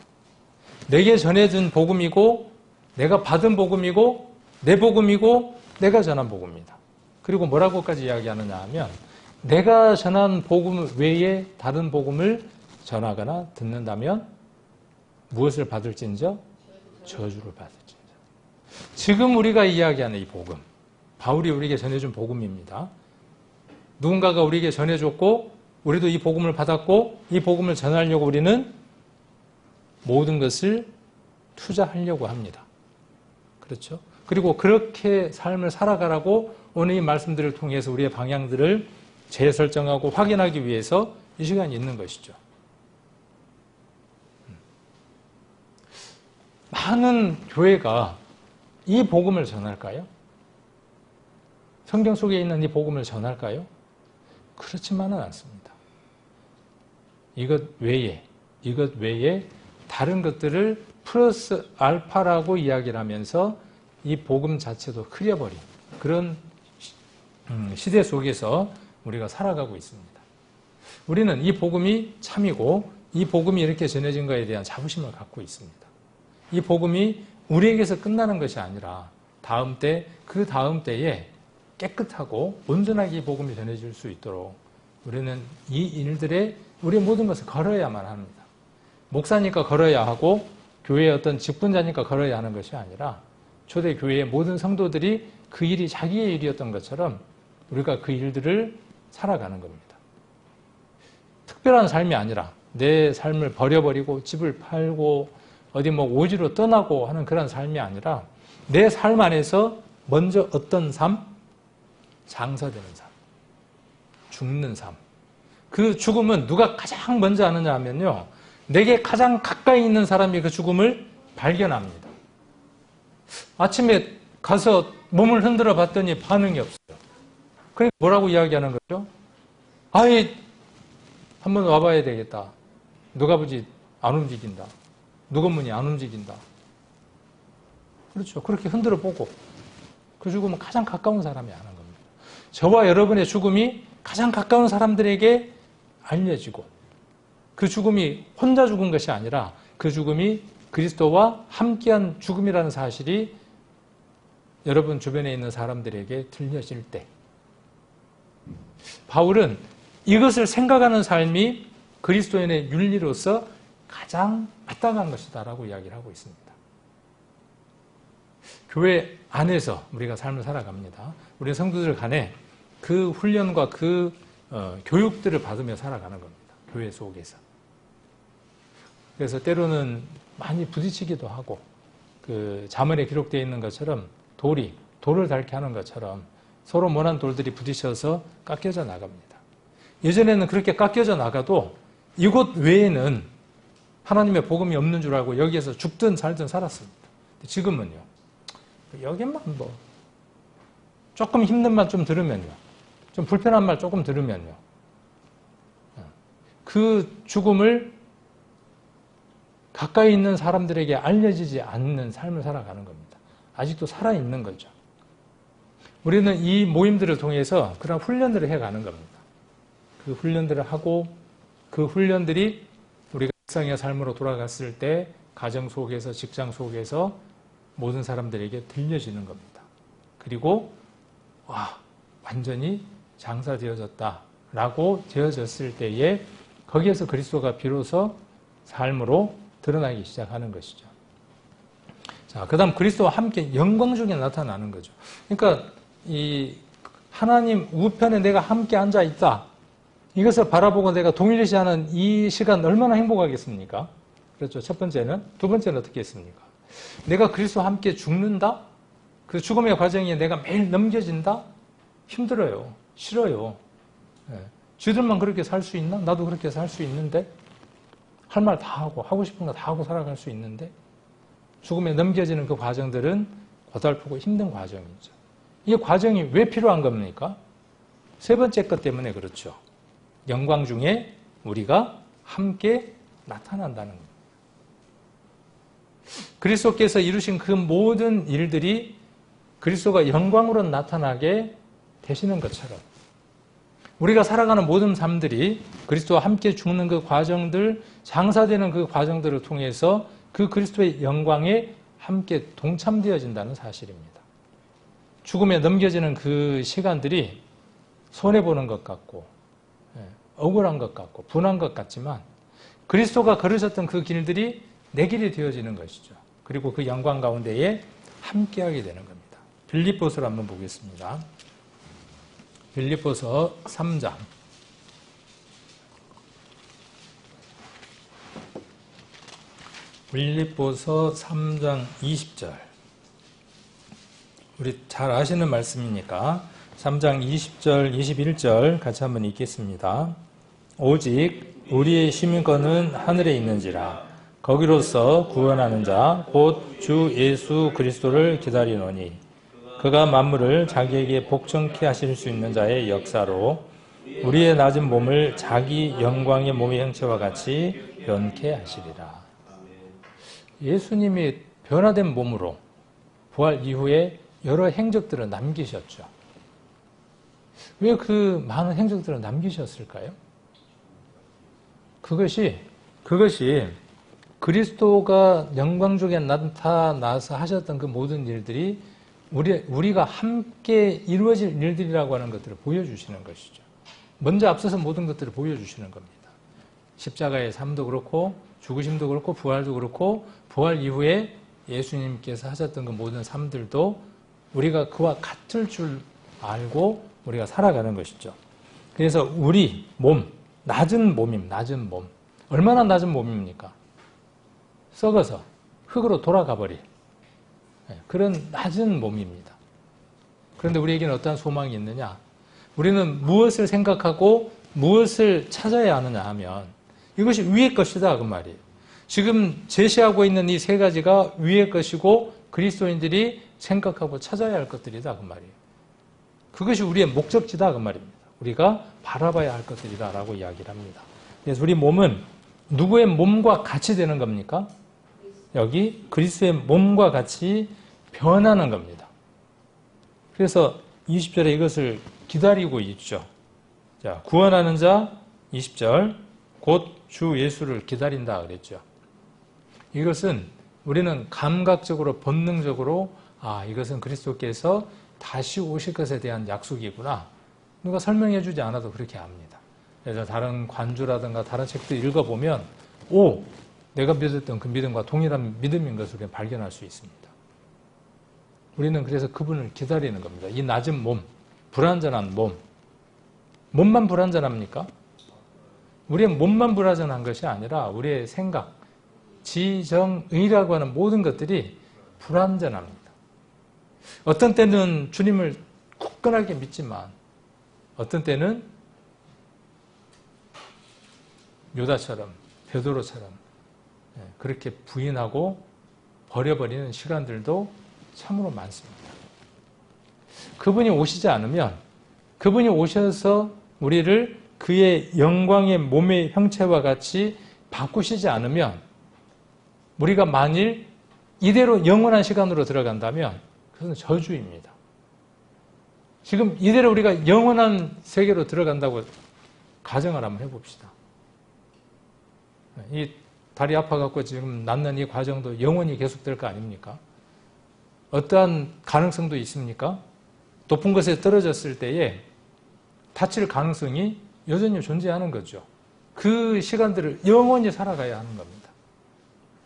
내게 전해준 복음이고 내가 받은 복음이고 내 복음이고 내가 전한 복음이다. 그리고 뭐라고까지 이야기하느냐 하면 내가 전한 복음 외에 다른 복음을 전하거나 듣는다면 무엇을 받을진저? 저주를 받을진저. 지금 우리가 이야기하는 이 복음, 바울이 우리에게 전해준 복음입니다. 누군가가 우리에게 전해줬고 우리도 이 복음을 받았고 이 복음을 전하려고 우리는 모든 것을 투자하려고 합니다. 그렇죠? 그리고 그렇게 삶을 살아가라고 오늘 이 말씀들을 통해서 우리의 방향들을 재설정하고 확인하기 위해서 이 시간이 있는 것이죠. 많은 교회가 이 복음을 전할까요? 성경 속에 있는 이 복음을 전할까요? 그렇지만은 않습니다. 이것 외에 다른 것들을 플러스 알파라고 이야기를 하면서 이 복음 자체도 흐려버린 그런 시대 속에서 우리가 살아가고 있습니다. 우리는 이 복음이 참이고 이 복음이 이렇게 전해진 것에 대한 자부심을 갖고 있습니다. 이 복음이 우리에게서 끝나는 것이 아니라 그 다음 때에 깨끗하고 온전하게 이 복음이 전해질 수 있도록 우리는 이 일들에 우리의 모든 것을 걸어야만 합니다. 목사니까 걸어야 하고 교회의 어떤 직분자니까 걸어야 하는 것이 아니라 초대교회의 모든 성도들이 그 일이 자기의 일이었던 것처럼 우리가 그 일들을 살아가는 겁니다. 특별한 삶이 아니라 내 삶을 버려버리고 집을 팔고 어디 오지로 떠나고 하는 그런 삶이 아니라 내 삶 안에서 먼저 어떤 삶? 장사되는 삶. 죽는 삶. 그 죽음은 누가 가장 먼저 하느냐 하면요. 내게 가장 가까이 있는 사람이 그 죽음을 발견합니다. 아침에 가서 몸을 흔들어 봤더니 반응이 없어요. 그러니까 뭐라고 이야기하는 거죠? 아이, 한번 와봐야 되겠다. 누가 보지 안 움직인다. 누건문이 안 움직인다. 그렇죠. 그렇게 흔들어 보고 그 죽음은 가장 가까운 사람이 아는 겁니다. 저와 여러분의 죽음이 가장 가까운 사람들에게 알려지고 그 죽음이 혼자 죽은 것이 아니라 그 죽음이 그리스도와 함께한 죽음이라는 사실이 여러분 주변에 있는 사람들에게 들려질 때 바울은 이것을 생각하는 삶이 그리스도인의 윤리로서 가장 마땅한 것이다라고 이야기를 하고 있습니다. 교회 안에서 우리가 삶을 살아갑니다. 우리 성도들 간에 그 훈련과 그 교육들을 받으며 살아가는 겁니다. 교회 속에서. 그래서 때로는 많이 부딪히기도 하고 그 잠언에 기록되어 있는 것처럼 돌을 닳게 하는 것처럼 서로 모난 돌들이 부딪혀서 깎여져 나갑니다. 예전에는 그렇게 깎여져 나가도 이곳 외에는 하나님의 복음이 없는 줄 알고 여기에서 죽든 살든 살았습니다. 지금은요. 여기만 조금 힘든 말 좀 들으면요. 좀 불편한 말 조금 들으면요. 그 죽음을 가까이 있는 사람들에게 알려지지 않는 삶을 살아가는 겁니다. 아직도 살아있는 거죠. 우리는 이 모임들을 통해서 그런 훈련들을 해가는 겁니다. 그 훈련들을 하고 그 훈련들이 우리가 일상의 삶으로 돌아갔을 때 가정 속에서 직장 속에서 모든 사람들에게 들려지는 겁니다. 그리고 완전히 장사되어졌다라고 되어졌을 때에 거기에서 그리스도가 비로소 삶으로 드러나기 시작하는 것이죠. 자, 그 다음 그리스도와 함께 영광 중에 나타나는 거죠. 그러니까 이 하나님 우편에 내가 함께 앉아 있다. 이것을 바라보고 내가 동일시하는 이 시간 얼마나 행복하겠습니까? 그렇죠. 첫 번째는. 두 번째는 어떻게 했습니까? 내가 그리스도와 함께 죽는다? 그 죽음의 과정이 내가 매일 넘겨진다? 힘들어요. 싫어요. 쥐들만 그렇게 살 수 있나? 나도 그렇게 살 수 있는데? 할 말 다 하고 싶은 거 다 하고 살아갈 수 있는데? 죽음에 넘겨지는 그 과정들은 고달프고 힘든 과정이죠. 이 과정이 왜 필요한 겁니까? 세 번째 것 때문에 그렇죠. 영광 중에 우리가 함께 나타난다는 겁니다. 그리스도께서 이루신 그 모든 일들이 그리스도가 영광으로 나타나게 되시는 것처럼 우리가 살아가는 모든 삶들이 그리스도와 함께 죽는 그 과정들, 장사되는 그 과정들을 통해서 그 그리스도의 영광에 함께 동참되어진다는 사실입니다. 죽음에 넘겨지는 그 시간들이 손해보는 것 같고 억울한 것 같고 분한 것 같지만 그리스도가 걸으셨던 그 길들이 내 길이 되어지는 것이죠. 그리고 그 영광 가운데에 함께하게 되는 겁니다. 빌립보서를 한번 보겠습니다. 빌립보서 3장 빌립보서 3장 20절 우리 잘 아시는 말씀이니까 3장 20절, 21절 같이 한번 읽겠습니다. 오직 우리의 시민권은 하늘에 있는지라 거기로서 구원하는 자 곧 주 예수 그리스도를 기다리노니 그가 만물을 자기에게 복종케 하실 수 있는 자의 역사로 우리의 낮은 몸을 자기 영광의 몸의 형체와 같이 변케 하시리라. 예수님이 변화된 몸으로 부활 이후에 여러 행적들을 남기셨죠. 왜 그 많은 행적들을 남기셨을까요? 그것이 그리스도가 영광중에 나타나서 하셨던 그 모든 일들이 우리가 함께 이루어질 일들이라고 하는 것들을 보여주시는 것이죠. 먼저 앞서서 모든 것들을 보여주시는 겁니다. 십자가의 삶도 그렇고 죽으심도 그렇고 부활도 그렇고 부활 이후에 예수님께서 하셨던 그 모든 삶들도 우리가 그와 같을 줄 알고 우리가 살아가는 것이죠. 그래서 우리 몸, 낮은 몸입니다. 낮은 몸. 얼마나 낮은 몸입니까? 썩어서 흙으로 돌아가 버릴 그런 낮은 몸입니다. 그런데 우리에게는 어떠한 소망이 있느냐? 우리는 무엇을 생각하고 무엇을 찾아야 하느냐 하면 이것이 위의 것이다 그 말이에요. 지금 제시하고 있는 이 세 가지가 위의 것이고 그리스도인들이 생각하고 찾아야 할 것들이다 그 말이에요. 그것이 우리의 목적지다 그 말입니다. 우리가 바라봐야 할 것들이다라고 이야기를 합니다. 그래서 우리 몸은 누구의 몸과 같이 되는 겁니까? 여기 그리스도의 몸과 같이 변하는 겁니다. 그래서 20절에 이것을 기다리고 있죠. 자, 구원하는 자 20절 곧 주 예수를 기다린다 그랬죠. 이것은 우리는 감각적으로 본능적으로 이것은 그리스도께서 다시 오실 것에 대한 약속이구나. 누가 설명해 주지 않아도 그렇게 압니다. 그래서 다른 관주라든가 다른 책들 읽어보면 내가 믿었던 그 믿음과 동일한 믿음인 것을 우리는 발견할 수 있습니다. 우리는 그래서 그분을 기다리는 겁니다. 이 낮은 몸, 불완전한 몸만 불완전합니까? 우리의 몸만 불완전한 것이 아니라 우리의 생각, 지정의라고 하는 모든 것들이 불완전합니다. 어떤 때는 주님을 굳건하게 믿지만 어떤 때는 유다처럼 베드로처럼 그렇게 부인하고 버려버리는 시간들도 참으로 많습니다. 그분이 오시지 않으면 그분이 오셔서 우리를 그의 영광의 몸의 형체와 같이 바꾸시지 않으면 우리가 만일 이대로 영원한 시간으로 들어간다면 그것은 저주입니다. 지금 이대로 우리가 영원한 세계로 들어간다고 가정을 한번 해봅시다. 이 다리 아파갖고 지금 낫는 이 과정도 영원히 계속될 거 아닙니까? 어떠한 가능성도 있습니까? 높은 곳에 떨어졌을 때에 다칠 가능성이 여전히 존재하는 거죠. 그 시간들을 영원히 살아가야 하는 겁니다.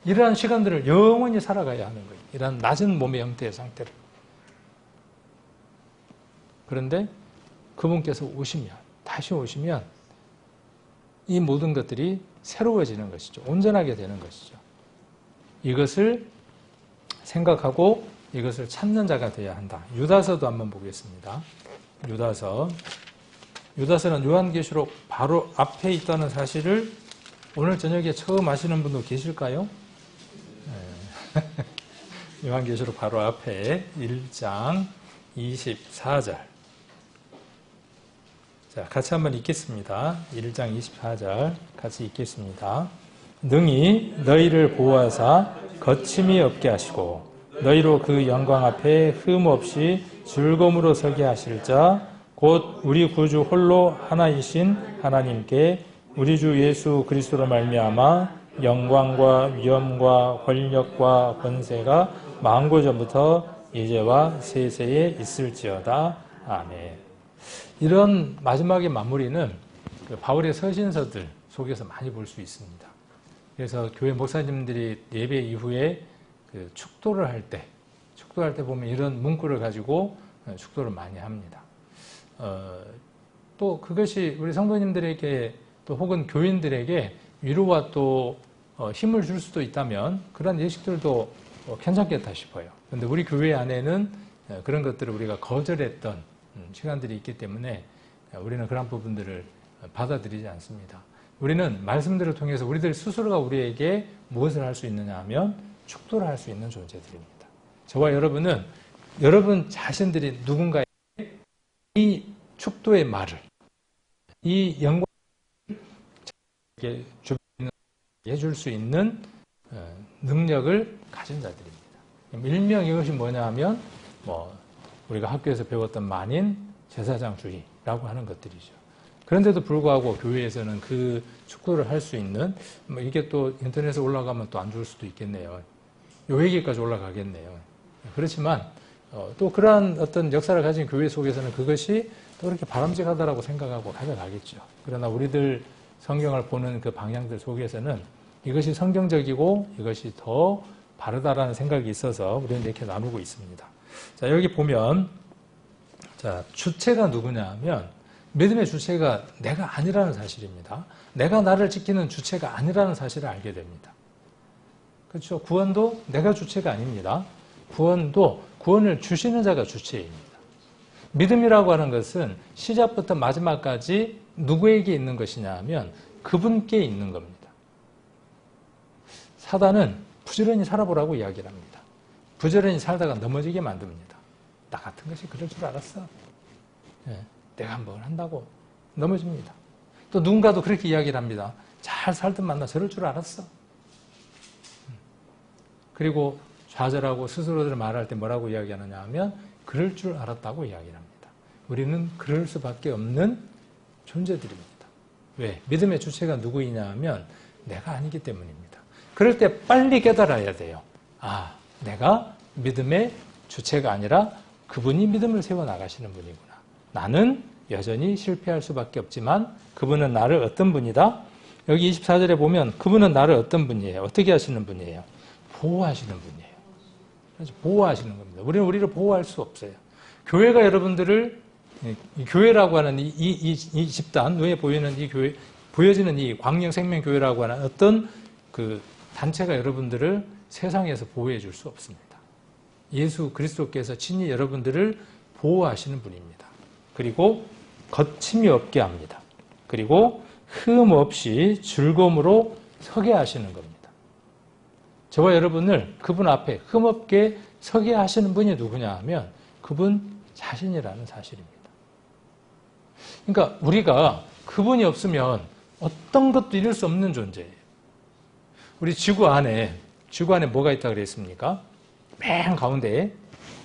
이러한 시간들을 영원히 살아가야 하는 거예요. 이러한 낮은 몸의 형태의 상태를. 그런데 그분께서 다시 오시면 이 모든 것들이 새로워지는 것이죠. 온전하게 되는 것이죠. 이것을 생각하고 이것을 찾는 자가 되어야 한다. 유다서도 한번 보겠습니다. 유다서는 요한계시록 바로 앞에 있다는 사실을 오늘 저녁에 처음 아시는 분도 계실까요? 네. 요한계시록 바로 앞에 1장 24절. 자, 같이 한번 읽겠습니다. 1장 24절 같이 읽겠습니다. 능히 너희를 보호하사 거침이 없게 하시고 너희로 그 영광 앞에 흠 없이 즐거움으로 서게 하실 자 곧 우리 구주 홀로 하나이신 하나님께 우리 주 예수 그리스도로 말미암아 영광과 위엄과 권력과 권세가 만고 전부터 이제와 세세에 있을지어다. 아멘. 이런 마지막의 마무리는 바울의 서신서들 속에서 많이 볼 수 있습니다. 그래서 교회 목사님들이 예배 이후에 축도를 할 때 보면 이런 문구를 가지고 축도를 많이 합니다. 또 그것이 우리 성도님들에게 또 혹은 교인들에게 위로와 또 힘을 줄 수도 있다면 그런 예식들도 괜찮겠다 싶어요. 그런데 우리 교회 안에는 그런 것들을 우리가 거절했던 시간들이 있기 때문에 우리는 그런 부분들을 받아들이지 않습니다. 우리는 말씀들을 통해서 우리들 스스로가 우리에게 무엇을 할 수 있느냐 하면 축도를 할 수 있는 존재들입니다. 저와 여러분은 여러분 자신들이 누군가에게 이 축도의 말을 이 영광을 주변에 해줄 수 있는 능력을 가진 자들입니다. 일명 이것이 뭐냐 하면 우리가 학교에서 배웠던 만인 제사장주의라고 하는 것들이죠. 그런데도 불구하고 교회에서는 그 축도를 할 수 있는 이게 또 인터넷에 올라가면 또 안 좋을 수도 있겠네요. 요 얘기까지 올라가겠네요. 그렇지만 또 그러한 어떤 역사를 가진 교회 속에서는 그것이 또 그렇게 바람직하다라고 생각하고 가져가겠죠. 그러나 우리들 성경을 보는 그 방향들 속에서는 이것이 성경적이고 이것이 더 바르다라는 생각이 있어서 우리는 이렇게 나누고 있습니다. 자, 여기 보면 자, 주체가 누구냐 하면 믿음의 주체가 내가 아니라는 사실입니다. 내가 나를 지키는 주체가 아니라는 사실을 알게 됩니다. 그렇죠? 구원도 내가 주체가 아닙니다. 구원을 주시는 자가 주체입니다. 믿음이라고 하는 것은 시작부터 마지막까지 누구에게 있는 것이냐 하면 그분께 있는 겁니다. 사단은 부지런히 살아보라고 이야기를 합니다. 부지런히 살다가 넘어지게 만듭니다. 나 같은 것이 그럴 줄 알았어. 내가 한번 한다고 넘어집니다. 또 누군가도 그렇게 이야기를 합니다. 잘 살던 만나 저럴 줄 알았어. 그리고 좌절하고 스스로들 말할 때 뭐라고 이야기하느냐 하면 그럴 줄 알았다고 이야기를 합니다. 우리는 그럴 수밖에 없는 존재들입니다. 왜? 믿음의 주체가 누구이냐 하면 내가 아니기 때문입니다. 그럴 때 빨리 깨달아야 돼요. 아, 내가 믿음의 주체가 아니라 그분이 믿음을 세워나가시는 분이구나. 나는 여전히 실패할 수밖에 없지만 그분은 나를 어떤 분이다? 여기 24절에 보면 그분은 나를 어떤 분이에요? 어떻게 하시는 분이에요? 보호하시는 분이에요. 그래서 보호하시는 겁니다. 우리를 보호할 수 없어요. 교회가 여러분들을 교회라고 하는 이 집단, 눈에 보이는 이 교회, 보여지는 이 광명생명교회라고 하는 어떤 그 단체가 여러분들을 세상에서 보호해 줄 수 없습니다. 예수 그리스도께서 친히 여러분들을 보호하시는 분입니다. 그리고 거침이 없게 합니다. 그리고 흠 없이 즐거움으로 서게 하시는 겁니다. 저와 여러분을 그분 앞에 흠 없게 서게 하시는 분이 누구냐 하면 그분 자신이라는 사실입니다. 그러니까 우리가 그분이 없으면 어떤 것도 이룰 수 없는 존재예요. 우리 지구 안에 뭐가 있다고 그랬습니까? 맨 가운데에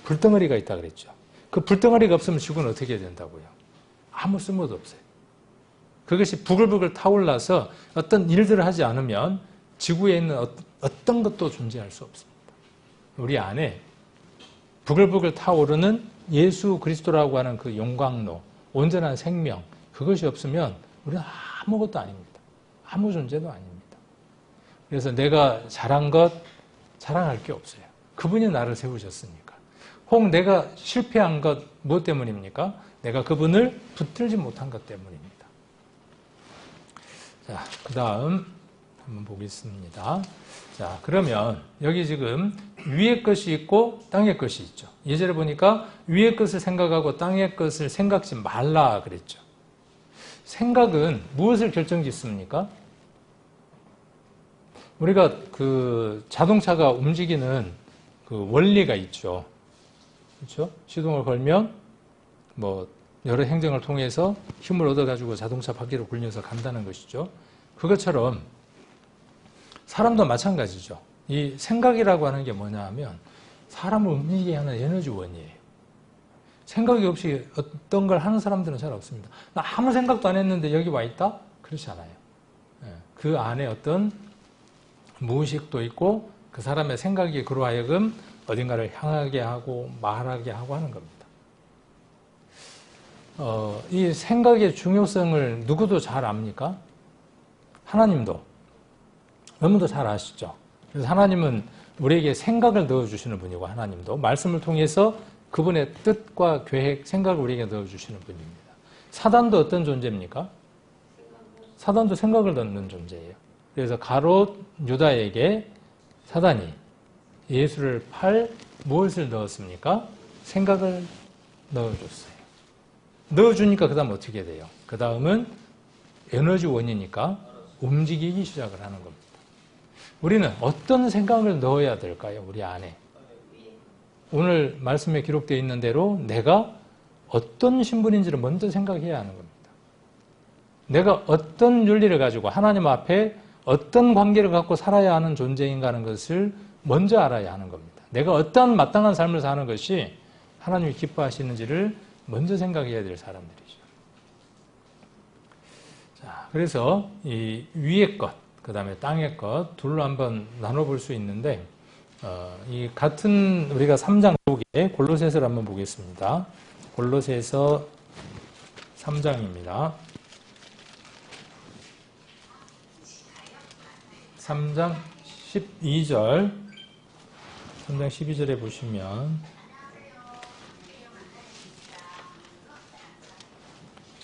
불덩어리가 있다고 그랬죠. 그 불덩어리가 없으면 지구는 어떻게 된다고요? 아무 쓸모도 없어요. 그것이 부글부글 타올라서 어떤 일들을 하지 않으면 지구에 있는 어떤 것도 존재할 수 없습니다. 우리 안에 부글부글 타오르는 예수 그리스도라고 하는 그 영광로, 온전한 생명, 그것이 없으면 우리는 아무것도 아닙니다. 아무 존재도 아닙니다. 그래서 내가 잘한 것, 자랑할 게 없어요. 그분이 나를 세우셨으니까. 혹 내가 실패한 것, 무엇 때문입니까? 내가 그분을 붙들지 못한 것 때문입니다. 자, 그 다음 한번 보겠습니다. 자, 그러면 여기 지금 위의 것이 있고 땅의 것이 있죠. 예절에 보니까 위의 것을 생각하고 땅의 것을 생각지 말라 그랬죠. 생각은 무엇을 결정짓습니까? 우리가 그 자동차가 움직이는 그 원리가 있죠. 그렇죠? 시동을 걸면 뭐 여러 행정을 통해서 힘을 얻어가지고 자동차 바퀴를 굴려서 간다는 것이죠. 그것처럼 사람도 마찬가지죠. 이 생각이라고 하는 게 뭐냐 하면 사람을 움직이게 하는 에너지원이에요. 생각이 없이 어떤 걸 하는 사람들은 잘 없습니다. 나 아무 생각도 안 했는데 여기 와 있다? 그렇지 않아요. 그 안에 어떤 무의식도 있고 그 사람의 생각이 그로 하여금 어딘가를 향하게 하고 말하게 하고 하는 겁니다. 이 생각의 중요성을 누구도 잘 압니까? 하나님도 너무도 잘 아시죠. 그래서 하나님은 우리에게 생각을 넣어주시는 분이고 하나님도 말씀을 통해서 그분의 뜻과 계획, 생각을 우리에게 넣어주시는 분입니다. 사단도 어떤 존재입니까? 사단도 생각을 넣는 존재예요. 그래서 가롯 유다에게 사단이 예수를 팔 무엇을 넣었습니까? 생각을 넣어줬어요. 넣어주니까 그 다음 어떻게 돼요? 그 다음은 에너지원이니까 움직이기 시작을 하는 겁니다. 우리는 어떤 생각을 넣어야 될까요? 우리 안에. 오늘 말씀에 기록되어 있는 대로 내가 어떤 신분인지를 먼저 생각해야 하는 겁니다. 내가 어떤 윤리를 가지고 하나님 앞에 어떤 관계를 갖고 살아야 하는 존재인가 하는 것을 먼저 알아야 하는 겁니다. 내가 어떤 마땅한 삶을 사는 것이 하나님이 기뻐하시는지를 먼저 생각해야 될 사람들이죠. 자, 그래서 이 위의 것, 그 다음에 땅의 것 둘로 한번 나눠볼 수 있는데 이 같은 우리가 3장 속에 골로새서를 한번 보겠습니다. 골로새서 3장입니다. 3장 12절 3장 12절에 보시면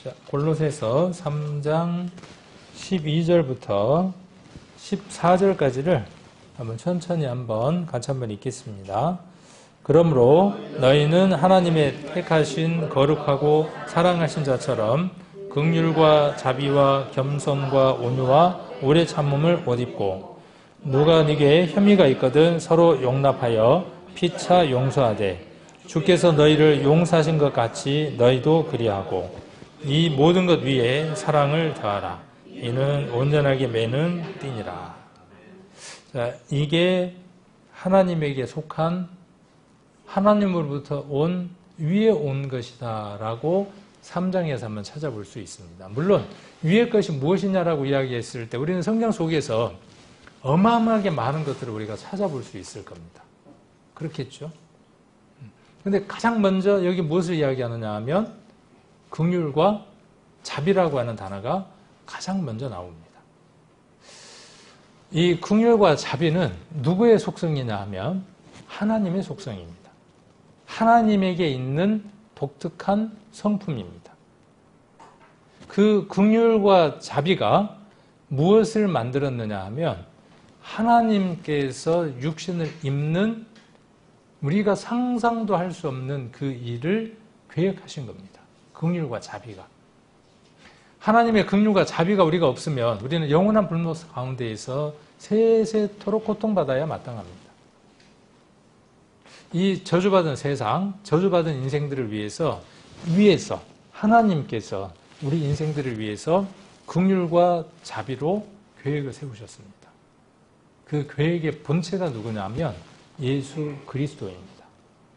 자, 골로새서 3장 12절부터 14절까지를 한번 천천히 같이 한번 읽겠습니다. 그러므로 너희는 하나님의 택하신 거룩하고 사랑하신 자처럼 긍휼과 자비와 겸손과 온유와 오래 참음을 못 입고 누가 네게 혐의가 있거든 서로 용납하여 피차 용서하되 주께서 너희를 용서하신 것 같이 너희도 그리하고 이 모든 것 위에 사랑을 더하라. 이는 온전하게 매는 띠니라. 자, 이게 하나님에게 속한 하나님으로부터 온 위에 온 것이다라고 3장에서 한번 찾아볼 수 있습니다. 물론 위의 것이 무엇이냐라고 이야기했을 때 우리는 성경 속에서 어마어마하게 많은 것들을 우리가 찾아볼 수 있을 겁니다. 그렇겠죠? 근데 가장 먼저 여기 무엇을 이야기하느냐 하면 긍휼과 자비라고 하는 단어가 가장 먼저 나옵니다. 이 긍휼과 자비는 누구의 속성이냐 하면 하나님의 속성입니다. 하나님에게 있는 독특한 성품입니다. 그 긍휼과 자비가 무엇을 만들었느냐 하면 하나님께서 육신을 입는 우리가 상상도 할 수 없는 그 일을 계획하신 겁니다. 긍휼과 자비가. 하나님의 긍휼과 자비가 우리가 없으면 우리는 영원한 불못 가운데에서 세세토록 고통받아야 마땅합니다. 이 저주받은 세상, 저주받은 인생들을 위해서 하나님께서 우리 인생들을 위해서 긍휼과 자비로 계획을 세우셨습니다. 그 계획의 본체가 누구냐면 예수 그리스도입니다.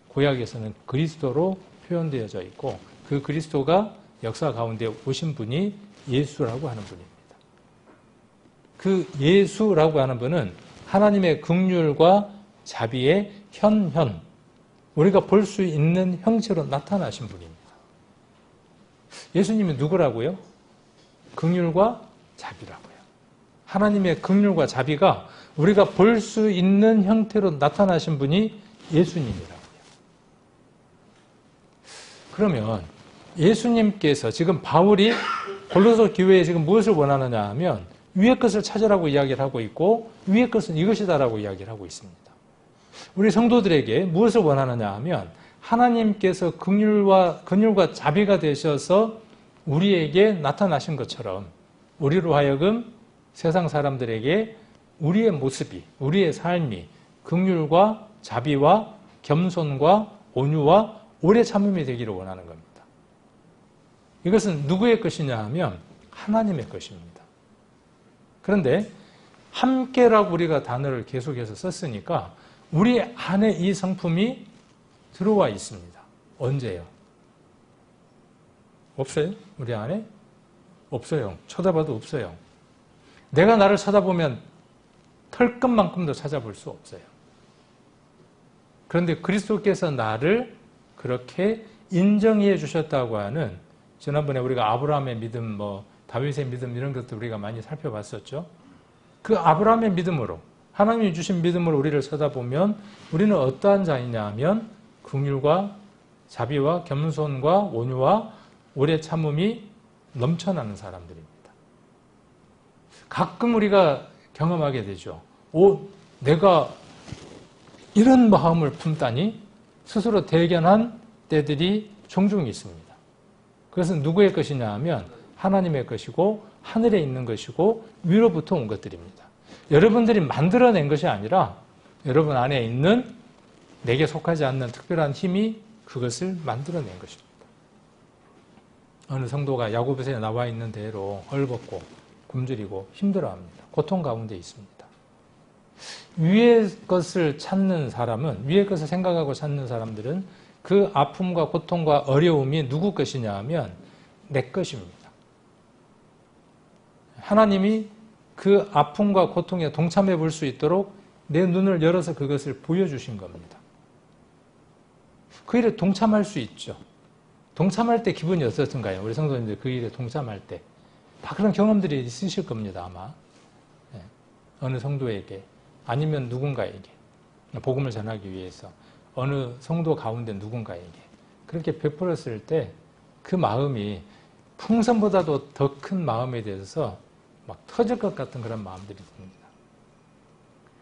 구약에서는 그리스도로 표현되어져 있고 그 그리스도가 역사 가운데 오신 분이 예수라고 하는 분입니다. 그 예수라고 하는 분은 하나님의 긍휼과 자비의 현현, 우리가 볼 수 있는 형체로 나타나신 분입니다. 예수님이 누구라고요? 긍휼과 자비라고요. 하나님의 긍휼과 자비가 우리가 볼 수 있는 형태로 나타나신 분이 예수님이라고요. 그러면 예수님께서 지금 바울이 골로새 교회에 지금 무엇을 원하느냐 하면 위의 것을 찾으라고 이야기를 하고 있고 위의 것은 이것이다라고 이야기를 하고 있습니다. 우리 성도들에게 무엇을 원하느냐 하면 하나님께서 긍휼과 자비가 되셔서 우리에게 나타나신 것처럼 우리로 하여금 세상 사람들에게 우리의 모습이, 우리의 삶이 긍휼과 자비와 겸손과 온유와 오래 참음이 되기를 원하는 겁니다. 이것은 누구의 것이냐 하면 하나님의 것입니다. 그런데 함께라고 우리가 단어를 계속해서 썼으니까 우리 안에 이 성품이 들어와 있습니다. 언제요? 없어요? 우리 안에? 없어요. 쳐다봐도 없어요. 내가 나를 쳐다보면 털끝만큼도 찾아볼 수 없어요. 그런데 그리스도께서 나를 그렇게 인정해 주셨다고 하는 지난번에 우리가 아브라함의 믿음, 다윗의 믿음 이런 것도 우리가 많이 살펴봤었죠. 그 아브라함의 믿음으로 하나님이 주신 믿음으로 우리를 쳐다보면 우리는 어떠한 자이냐 하면 긍휼과 자비와 겸손과 온유와 오래 참음이 넘쳐나는 사람들입니다. 가끔 우리가 경험하게 되죠. 내가 이런 마음을 품다니 스스로 대견한 때들이 종종 있습니다. 그것은 누구의 것이냐 하면 하나님의 것이고 하늘에 있는 것이고 위로부터 온 것들입니다. 여러분들이 만들어낸 것이 아니라 여러분 안에 있는 내게 속하지 않는 특별한 힘이 그것을 만들어낸 것입니다. 어느 성도가 야고보서에 나와 있는 대로 헐벗고 굶주리고 힘들어합니다. 고통 가운데 있습니다. 위의 것을 찾는 사람은, 위의 것을 생각하고 찾는 사람들은 그 아픔과 고통과 어려움이 누구 것이냐 하면 내 것입니다. 하나님이 그 아픔과 고통에 동참해 볼 수 있도록 내 눈을 열어서 그것을 보여주신 겁니다. 그 일에 동참할 수 있죠. 동참할 때 기분이 어떻던가요? 우리 성도님들 그 일에 동참할 때. 다 그런 경험들이 있으실 겁니다, 아마. 어느 성도에게, 아니면 누군가에게, 복음을 전하기 위해서, 어느 성도 가운데 누군가에게. 그렇게 베풀었을 때 그 마음이 풍선보다도 더 큰 마음에 대해서 막 터질 것 같은 그런 마음들이 듭니다.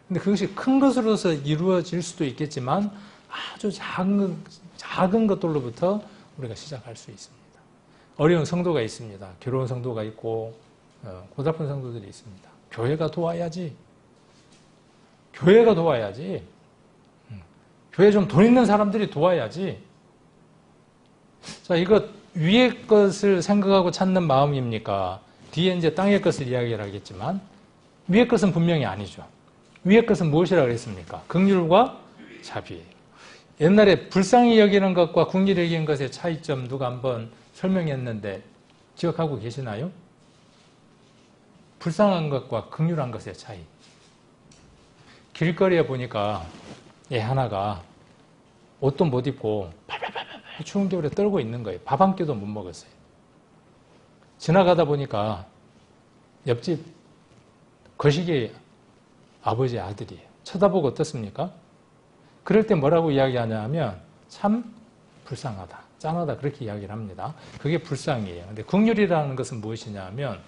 근데 그것이 큰 것으로서 이루어질 수도 있겠지만 아주 작은 것들로부터 우리가 시작할 수 있습니다. 어려운 성도가 있습니다. 괴로운 성도가 있고 고달픈 성도들이 있습니다. 교회가 도와야지. 교회가 도와야지. 교회 좀 돈 있는 사람들이 도와야지. 자, 이거 위의 것을 생각하고 찾는 마음입니까? 뒤에 이제 땅의 것을 이야기를 하겠지만 위의 것은 분명히 아니죠. 위의 것은 무엇이라고 그랬습니까? 긍휼과 자비예요. 옛날에 불쌍히 여기는 것과 긍휼히 여기는 것의 차이점 누가 한번 설명했는데 기억하고 계시나요? 불쌍한 것과 긍휼한 것의 차이. 길거리에 보니까 애 하나가 옷도 못 입고 팔팔팔팔 추운 겨울에 떨고 있는 거예요. 밥 한 끼도 못 먹었어요. 지나가다 보니까 옆집 거시기 아버지 아들이에요. 쳐다보고 어떻습니까? 그럴 때 뭐라고 이야기하냐 하면 참 불쌍하다, 짠하다 그렇게 이야기를 합니다. 그게 불쌍이에요. 근데 긍휼이라는 것은 무엇이냐 하면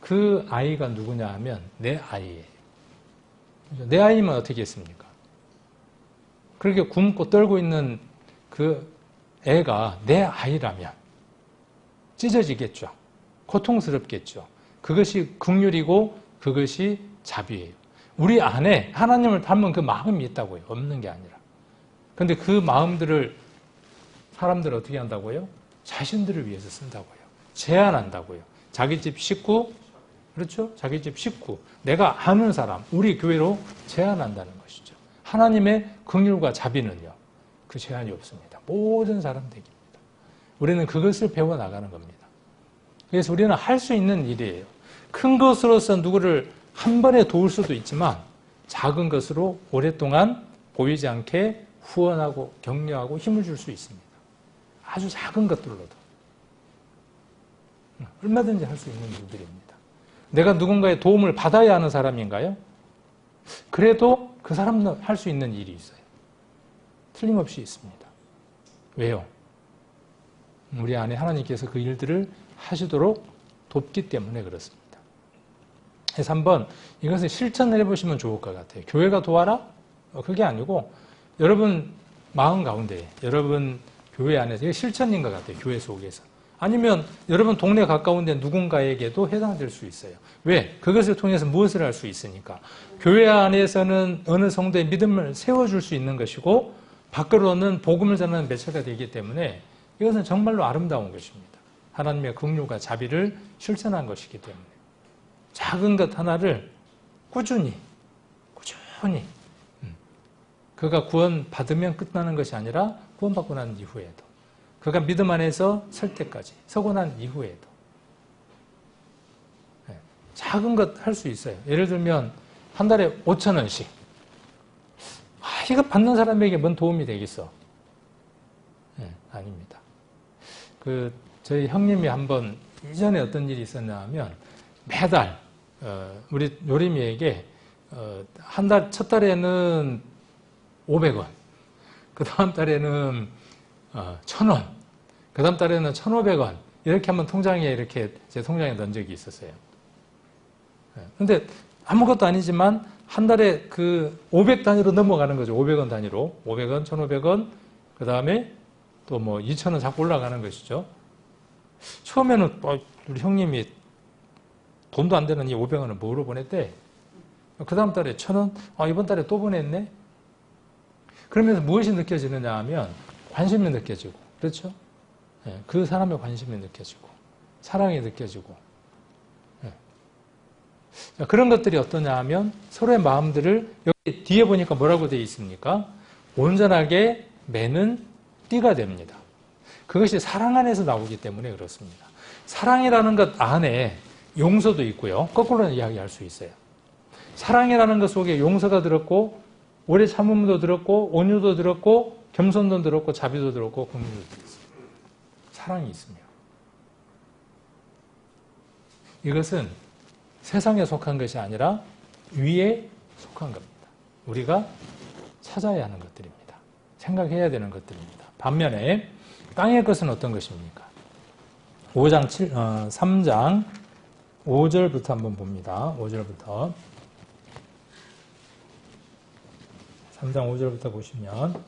그 아이가 누구냐 하면 내 아이예요. 내 아이면 어떻게 했습니까? 그렇게 굶고 떨고 있는 그 애가 내 아이라면 찢어지겠죠. 고통스럽겠죠. 그것이 긍휼이고 그것이 자비예요. 우리 안에 하나님을 닮은 그 마음이 있다고요. 없는 게 아니라. 그런데 그 마음들을 사람들 어떻게 한다고요? 자신들을 위해서 쓴다고요. 제한한다고요. 자기 집 식구, 그렇죠? 자기 집 식구, 내가 아는 사람, 우리 교회로 제한한다는 것이죠. 하나님의 긍휼과 자비는요, 그 제한이 없습니다. 모든 사람들입니다. 우리는 그것을 배워나가는 겁니다. 그래서 우리는 할 수 있는 일이에요. 큰 것으로서 누구를 한 번에 도울 수도 있지만 작은 것으로 오랫동안 보이지 않게 후원하고 격려하고 힘을 줄 수 있습니다. 아주 작은 것들로도. 얼마든지 할 수 있는 일들입니다. 내가 누군가의 도움을 받아야 하는 사람인가요? 그래도 그 사람은 할 수 있는 일이 있어요. 틀림없이 있습니다. 왜요? 우리 안에 하나님께서 그 일들을 하시도록 돕기 때문에 그렇습니다. 그래서 한번 이것을 실천을 해보시면 좋을 것 같아요. 교회가 도와라? 그게 아니고 여러분 마음 가운데, 여러분 교회 안에서 이게 실천인 것 같아요. 교회 속에서. 아니면 여러분 동네 가까운데 누군가에게도 해당될 수 있어요. 왜? 그것을 통해서 무엇을 할 수 있으니까. 교회 안에서는 어느 성도의 믿음을 세워줄 수 있는 것이고 밖으로는 복음을 전하는 매체가 되기 때문에 이것은 정말로 아름다운 것입니다. 하나님의 긍휼과 자비를 실천한 것이기 때문에 작은 것 하나를 꾸준히 그가 구원받으면 끝나는 것이 아니라 구원받고 난 이후에도 그가 믿음 안에서 설 때까지 서고 난 이후에도 작은 것 할 수 있어요. 예를 들면 한 달에 5,000원씩 이거 받는 사람에게 뭔 도움이 되겠어? 아닙니다. 저희 형님이 한번 이전에 어떤 일이 있었냐 하면 매달 우리 요림이에게 첫 달에는 500원, 그 다음 달에는 1,000원, 그 다음 달에는 1,500원 이렇게 한번 통장에 이렇게 제 통장에 넣은 적이 있었어요. 근데 아무것도 아니지만 한 달에 그 500 단위로 넘어가는 거죠. 500원 단위로. 500원, 1,500원, 그 다음에 또 뭐 2,000원 자꾸 올라가는 것이죠. 처음에는 우리 형님이 돈도 안 되는 이 500원을 뭐로 보냈대? 그 다음 달에 1,000원? 이번 달에 또 보냈네? 그러면서 무엇이 느껴지느냐 하면 관심이 느껴지고, 그렇죠? 그 사람의 관심이 느껴지고, 사랑이 느껴지고. 그런 것들이 어떠냐 하면 서로의 마음들을 여기 뒤에 보니까 뭐라고 되어 있습니까? 온전하게 매는 띠가 됩니다. 그것이 사랑 안에서 나오기 때문에 그렇습니다. 사랑이라는 것 안에 용서도 있고요. 거꾸로는 이야기할 수 있어요. 사랑이라는 것 속에 용서가 들었고 오래 참음도 들었고 온유도 들었고 겸손도 들었고 자비도 들었고 긍휼도 들었어요. 사랑이 있으며 이것은 세상에 속한 것이 아니라 위에 속한 겁니다. 우리가 찾아야 하는 것들입니다. 생각해야 되는 것들입니다. 반면에 땅의 것은 어떤 것입니까? 3장 5절부터 한번 봅니다. 5절부터 3장 5절부터 보시면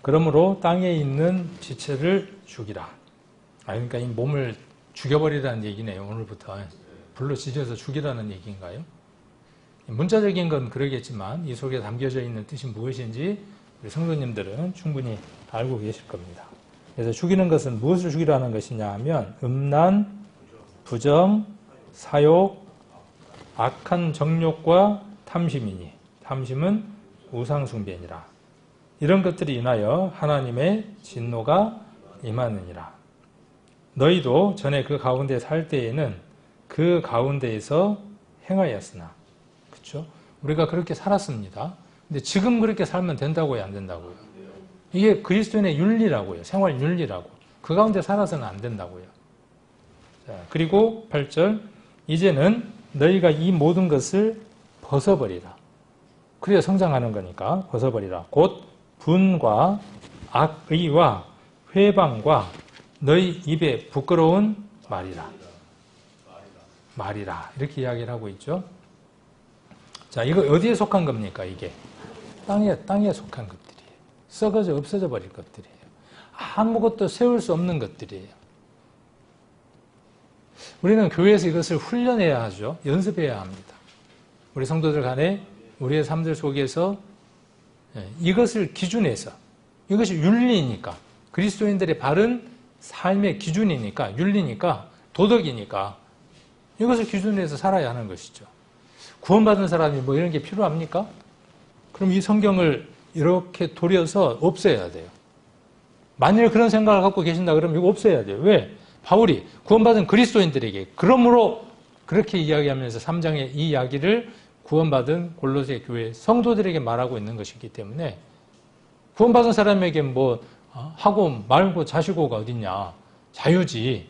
그러므로 땅에 있는 지체를 죽이라. 그러니까 이 몸을 죽여버리라는 얘기네요. 오늘부터 불로 지져서 죽이라는 얘기인가요? 문자적인 건 그러겠지만 이 속에 담겨져 있는 뜻이 무엇인지 우리 성도님들은 충분히 알고 계실 겁니다. 그래서 죽이는 것은 무엇을 죽이라는 것이냐 하면 음란, 부정, 사욕, 악한 정욕과 탐심이니 탐심은 우상숭배니라. 이런 것들이 인하여 하나님의 진노가 임하느니라. 너희도 전에 그 가운데 살 때에는 그 가운데에서 행하였으나, 그렇죠? 우리가 그렇게 살았습니다. 근데 지금 그렇게 살면 된다고요, 안 된다고요? 이게 그리스도인의 윤리라고요. 생활 윤리라고. 그 가운데 살아서는 안 된다고요. 자, 그리고 8절 이제는 너희가 이 모든 것을 벗어버리라. 그래야 성장하는 거니까 벗어버리라. 곧 분과 악의와 회방과 너희 입에 부끄러운 말이라. 이렇게 이야기를 하고 있죠. 자, 이거 어디에 속한 겁니까, 이게? 땅에 속한 것들이에요. 썩어져 없어져 버릴 것들이에요. 아무것도 세울 수 없는 것들이에요. 우리는 교회에서 이것을 훈련해야 하죠. 연습해야 합니다. 우리 성도들 간에 우리의 삶들 속에서 이것을 기준해서, 이것이 윤리니까, 그리스도인들의 바른 삶의 기준이니까, 윤리니까, 도덕이니까 이것을 기준해서 살아야 하는 것이죠. 구원받은 사람이 뭐 이런 게 필요합니까? 그럼 이 성경을 이렇게 도려서 없애야 돼요. 만일 그런 생각을 갖고 계신다 그러면 이거 없애야 돼요. 왜? 바울이 구원받은 그리스도인들에게 그러므로 그렇게 이야기하면서 3장의 이 이야기를 구원받은 골로새 교회 성도들에게 말하고 있는 것이기 때문에 구원받은 사람에게 뭐 하고 말고 자시고가 어딨냐. 자유지.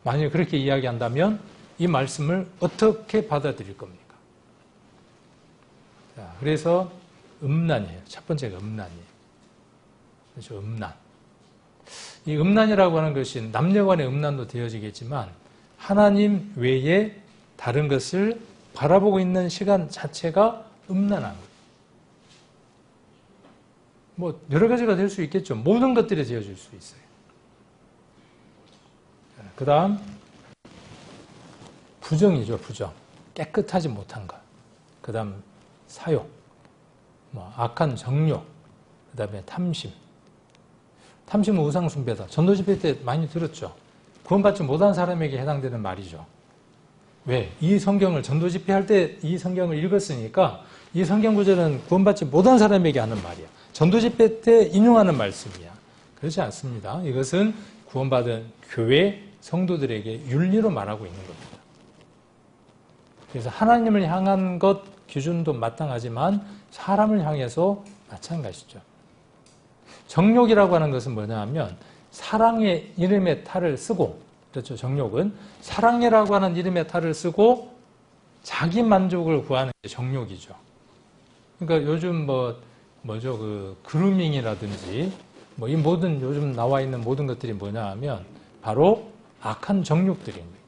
만일 그렇게 이야기한다면 이 말씀을 어떻게 받아들일 겁니까? 자, 그래서 음란이에요. 첫 번째가 음란이에요. 그렇죠? 음란. 이 음란이라고 하는 것이 남녀간의 음란도 되어지겠지만 하나님 외에 다른 것을 바라보고 있는 시간 자체가 음란한 거예요. 뭐 여러 가지가 될 수 있겠죠. 모든 것들이 되어질 수 있어요. 그 다음 부정이죠. 부정. 깨끗하지 못한 것. 그 다음 사욕, 악한 정욕, 그 다음에 탐심. 탐심은 우상숭배다. 전도집회 때 많이 들었죠. 구원받지 못한 사람에게 해당되는 말이죠. 왜? 이 성경을 전도집회 할 때 이 성경을 읽었으니까 이 성경 구절은 구원받지 못한 사람에게 하는 말이야. 전도집회 때 인용하는 말씀이야. 그렇지 않습니다. 이것은 구원받은 교회 성도들에게 윤리로 말하고 있는 겁니다. 그래서 하나님을 향한 것 기준도 마땅하지만 사람을 향해서 마찬가지죠. 정욕이라고 하는 것은 뭐냐 하면 사랑의 이름의 탈을 쓰고, 그렇죠. 정욕은 사랑이라고 하는 이름의 탈을 쓰고 자기 만족을 구하는 게 정욕이죠. 그러니까 요즘 그루밍이라든지 이 모든 요즘 나와 있는 모든 것들이 뭐냐 하면 바로 악한 정욕들입니다.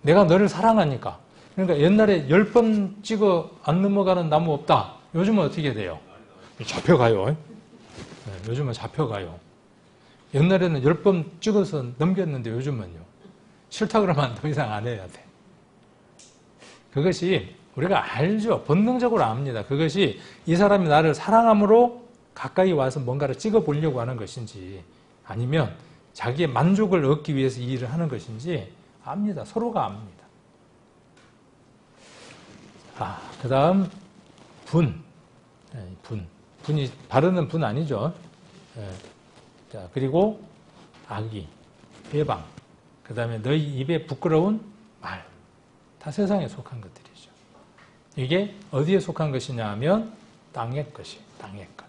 내가 너를 사랑하니까. 그러니까 옛날에 10번 찍어 안 넘어가는 나무 없다. 요즘은 어떻게 돼요? 잡혀가요. 네, 요즘은 잡혀가요. 옛날에는 10번 찍어서 넘겼는데 요즘은요. 싫다 그러면 더 이상 안 해야 돼. 그것이 우리가 알죠. 본능적으로 압니다. 그것이 이 사람이 나를 사랑함으로 가까이 와서 뭔가를 찍어보려고 하는 것인지 아니면 자기의 만족을 얻기 위해서 이 일을 하는 것인지 압니다. 서로가 압니다. 그 다음 분. 분이 바르는 분 아니죠. 자, 그리고 악의, 배방. 그 다음에 너희 입에 부끄러운 말. 다 세상에 속한 것들이죠. 이게 어디에 속한 것이냐 하면 땅의 것이에요. 땅의 것.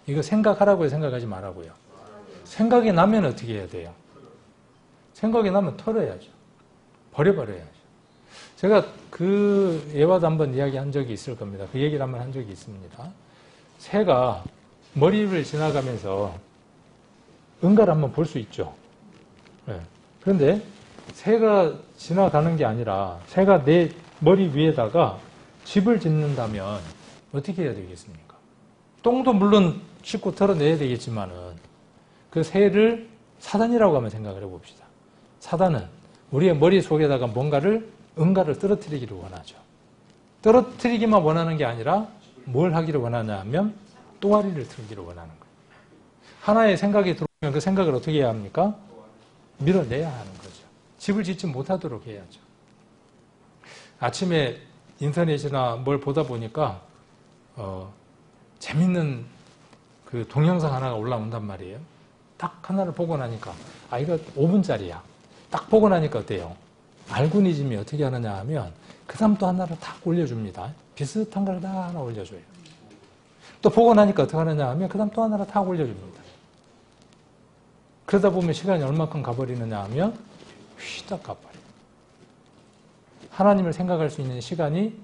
이거 생각하라고 생각하지 말라고요. 생각이 나면 어떻게 해야 돼요? 생각이 나면 털어야죠. 버려버려야죠. 제가 그 예와도 한번 이야기한 적이 있을 겁니다. 그 얘기를 한번 한 적이 있습니다. 새가 머리를 지나가면서 응가를 한번 볼 수 있죠. 네. 그런데 새가 지나가는 게 아니라 새가 내 머리 위에다가 집을 짓는다면 어떻게 해야 되겠습니까? 똥도 물론 씻고 털어내야 되겠지만은 그 새를 사단이라고 한번 생각을 해봅시다. 사단은 우리의 머릿속에다가 뭔가를 응가를 떨어뜨리기를 원하죠. 떨어뜨리기만 원하는 게 아니라 뭘 하기를 원하냐 하면 또아리를 틀기를 원하는 거예요. 하나의 생각이 들어오면 그 생각을 어떻게 해야 합니까? 밀어내야 하는 거죠. 집을 짓지 못하도록 해야죠. 아침에 인터넷이나 뭘 보다 보니까 재밌는 그 동영상 하나가 올라온단 말이에요. 딱 하나를 보고 나니까 이거 5분짜리야. 딱 보고 나니까 어때요? 알고리즘이 어떻게 하느냐 하면 그 다음 또 하나를 딱 올려줍니다. 비슷한 걸 다 하나 올려줘요. 또 보고 나니까 어떻게 하느냐 하면 그 다음 또 하나를 딱 올려줍니다. 그러다 보면 시간이 얼마큼 가버리느냐 하면 휘딱 가버려요. 하나님을 생각할 수 있는 시간이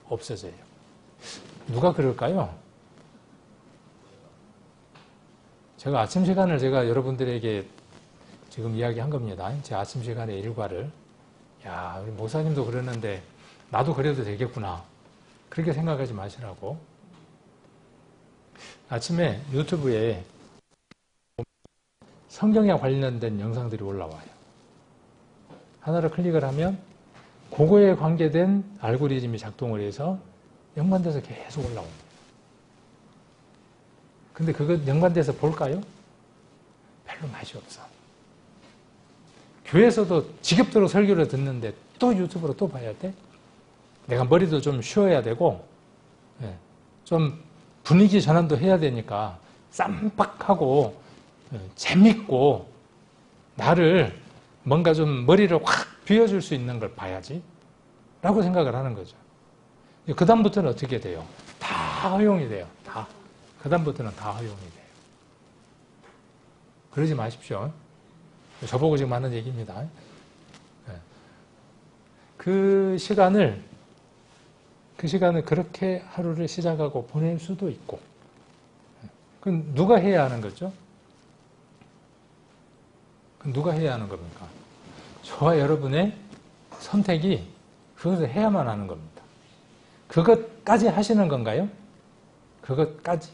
없어져요. 누가 그럴까요? 제가 아침 시간을 제가 여러분들에게 지금 이야기한 겁니다. 제 아침 시간의 일과를. 우리 목사님도 그러는데 나도 그래도 되겠구나. 그렇게 생각하지 마시라고. 아침에 유튜브에 성경에 관련된 영상들이 올라와요. 하나를 클릭을 하면 그거에 관계된 알고리즘이 작동을 해서 연관돼서 계속 올라옵니다. 근데 그거 연관돼서 볼까요? 별로 맛이 없어. 교회에서도 지겹도록 설교를 듣는데 또 유튜브로 또 봐야 돼? 내가 머리도 좀 쉬어야 되고 좀 분위기 전환도 해야 되니까 쌈박하고 재밌고 나를 뭔가 좀 머리를 확 비워줄 수 있는 걸 봐야지 라고 생각을 하는 거죠. 그 다음부터는 어떻게 돼요? 다 허용이 돼요. 다. 그 다음부터는 다 허용이 돼요. 그러지 마십시오. 저보고 지금 하는 얘기입니다. 그 시간을 그렇게 하루를 시작하고 보낼 수도 있고. 그건 누가 해야 하는 거죠? 그건 누가 해야 하는 겁니까? 저와 여러분의 선택이 그것을 해야만 하는 겁니다. 그것까지 하시는 건가요? 그것까지?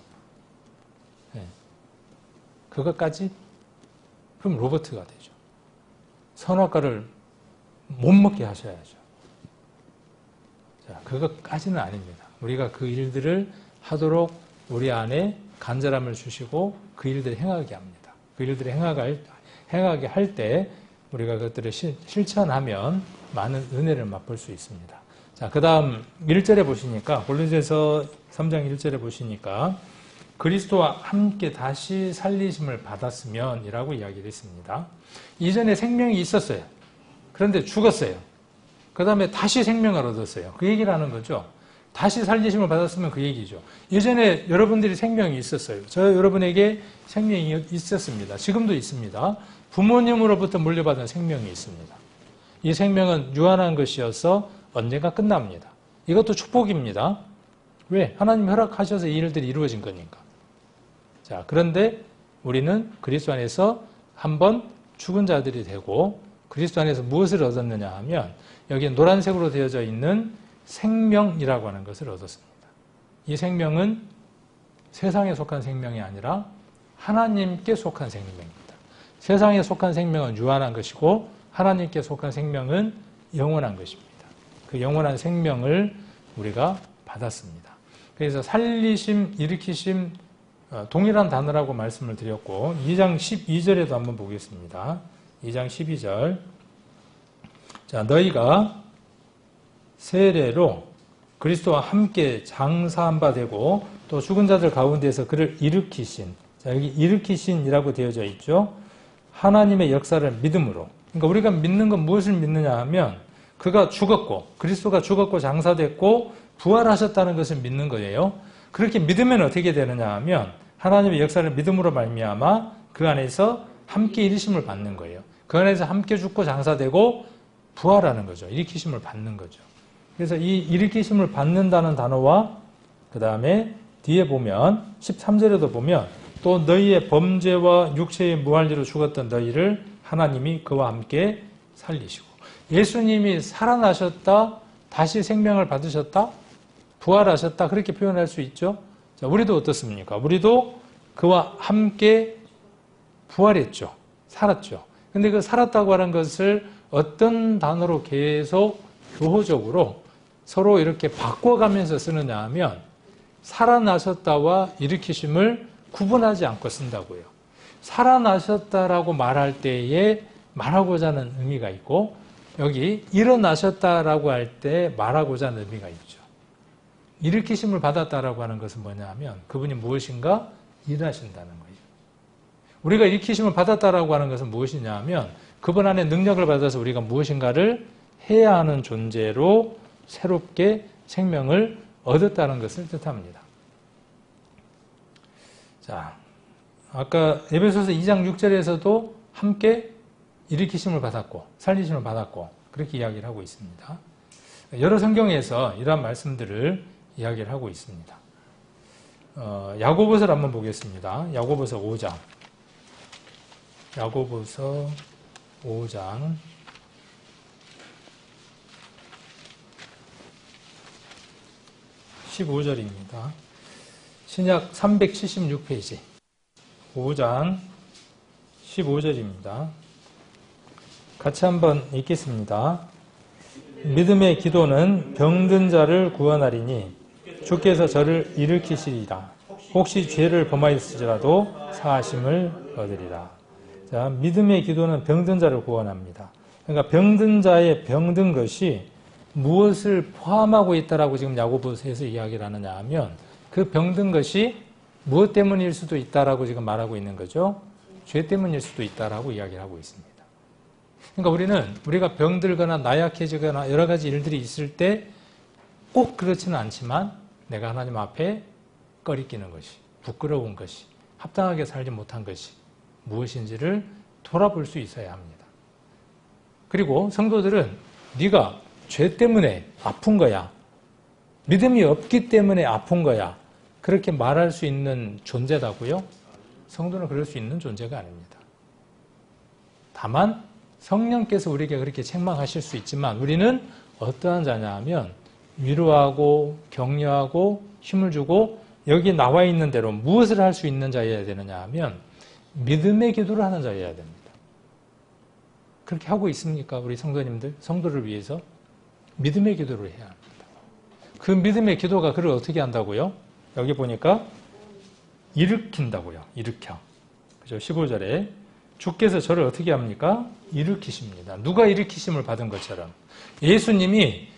그것까지? 그럼 로버트가 되죠. 선악과를 못 먹게 하셔야죠. 자, 그것까지는 아닙니다. 우리가 그 일들을 하도록 우리 안에 간절함을 주시고 그 일들을 행하게 합니다. 그 일들을 행하게 할 때 우리가 그것들을 실천하면 많은 은혜를 맛볼 수 있습니다. 자, 그 다음 1절에 보시니까 골로새서 3장 1절에 보시니까 그리스도와 함께 다시 살리심을 받았으면 이라고 이야기를 했습니다. 이전에 생명이 있었어요. 그런데 죽었어요. 그 다음에 다시 생명을 얻었어요. 그 얘기를 하는 거죠. 다시 살리심을 받았으면 그 얘기죠. 예전에 여러분들이 생명이 있었어요. 저 여러분에게 생명이 있었습니다. 지금도 있습니다. 부모님으로부터 물려받은 생명이 있습니다. 이 생명은 유한한 것이어서 언젠가 끝납니다. 이것도 축복입니다. 왜? 하나님 허락하셔서 이 일들이 이루어진 거니까. 자, 그런데 우리는 그리스도 안에서 한번 죽은 자들이 되고 그리스도 안에서 무엇을 얻었느냐 하면 여기 노란색으로 되어져 있는 생명이라고 하는 것을 얻었습니다. 이 생명은 세상에 속한 생명이 아니라 하나님께 속한 생명입니다. 세상에 속한 생명은 유한한 것이고 하나님께 속한 생명은 영원한 것입니다. 그 영원한 생명을 우리가 받았습니다. 그래서 살리심, 일으키심, 동일한 단어라고 말씀을 드렸고 2장 12절에도 한번 보겠습니다. 2장 12절. 자, 너희가 세례로 그리스도와 함께 장사한 바 되고 또 죽은 자들 가운데서 그를 일으키신, 자, 여기 일으키신이라고 되어져 있죠. 하나님의 역사를 믿음으로. 그러니까 우리가 믿는 건 무엇을 믿느냐 하면 그가 죽었고 그리스도가 죽었고 장사됐고 부활하셨다는 것을 믿는 거예요. 그렇게 믿으면 어떻게 되느냐 하면 하나님의 역사를 믿음으로 말미암아 그 안에서 함께 일으킴을 받는 거예요. 그 안에서 함께 죽고 장사되고 부활하는 거죠. 일으키심을 받는 거죠. 그래서 이 일으키심을 받는다는 단어와 그 다음에 뒤에 보면 13절에도 보면 또 너희의 범죄와 육체의 무할리로 죽었던 너희를 하나님이 그와 함께 살리시고, 예수님이 살아나셨다, 다시 생명을 받으셨다, 부활하셨다, 그렇게 표현할 수 있죠. 자, 우리도 어떻습니까? 우리도 그와 함께 부활했죠. 살았죠. 근데 그 살았다고 하는 것을 어떤 단어로 계속 교호적으로 서로 이렇게 바꿔가면서 쓰느냐 하면 살아나셨다와 일으키심을 구분하지 않고 쓴다고요. 살아나셨다라고 말할 때에 말하고자 하는 의미가 있고, 여기 일어나셨다라고 할 때 말하고자 하는 의미가 있죠. 일으키심을 받았다라고 하는 것은 뭐냐 하면 그분이 무엇인가 일하신다는 거예요. 우리가 일으키심을 받았다라고 하는 것은 무엇이냐 하면 그분 안에 능력을 받아서 우리가 무엇인가를 해야 하는 존재로 새롭게 생명을 얻었다는 것을 뜻합니다. 자, 아까 에베소서 2장 6절에서도 함께 일으키심을 받았고 살리심을 받았고 그렇게 이야기를 하고 있습니다. 여러 성경에서 이러한 말씀들을 이야기를 하고 있습니다. 야고보서를 한번 보겠습니다. 야고보서 5장. 야고보서 5장 15절입니다. 신약 376페이지 5장 15절입니다. 같이 한번 읽겠습니다. 믿음의 기도는 병든 자를 구원하리니 주께서 저를 일으키시리라. 혹시 죄를 범하였을지라도 사하심을 얻으리라. 자, 믿음의 기도는 병든 자를 구원합니다. 그러니까 병든 자의 병든 것이 무엇을 포함하고 있다라고 지금 야고보서에서 이야기를 하느냐 하면 그 병든 것이 무엇 때문일 수도 있다라고 지금 말하고 있는 거죠. 죄 때문일 수도 있다라고 이야기를 하고 있습니다. 그러니까 우리가 병들거나 나약해지거나 여러 가지 일들이 있을 때 꼭 그렇지는 않지만 내가 하나님 앞에 꺼리끼는 것이, 부끄러운 것이, 합당하게 살지 못한 것이 무엇인지를 돌아볼 수 있어야 합니다. 그리고 성도들은 네가 죄 때문에 아픈 거야, 믿음이 없기 때문에 아픈 거야, 그렇게 말할 수 있는 존재다고요? 성도는 그럴 수 있는 존재가 아닙니다. 다만 성령께서 우리에게 그렇게 책망하실 수 있지만 우리는 어떠한 자냐 하면 위로하고 격려하고 힘을 주고 여기 나와 있는 대로 무엇을 할 수 있는 자여야 되느냐 하면 믿음의 기도를 하는 자여야 됩니다. 그렇게 하고 있습니까? 우리 성도님들, 성도를 위해서 믿음의 기도를 해야 합니다. 그 믿음의 기도가 그를 어떻게 한다고요? 여기 보니까 일으킨다고요. 일으켜. 그죠? 15절에 주께서 저를 어떻게 합니까? 일으키십니다. 누가 일으키심을 받은 것처럼 예수님이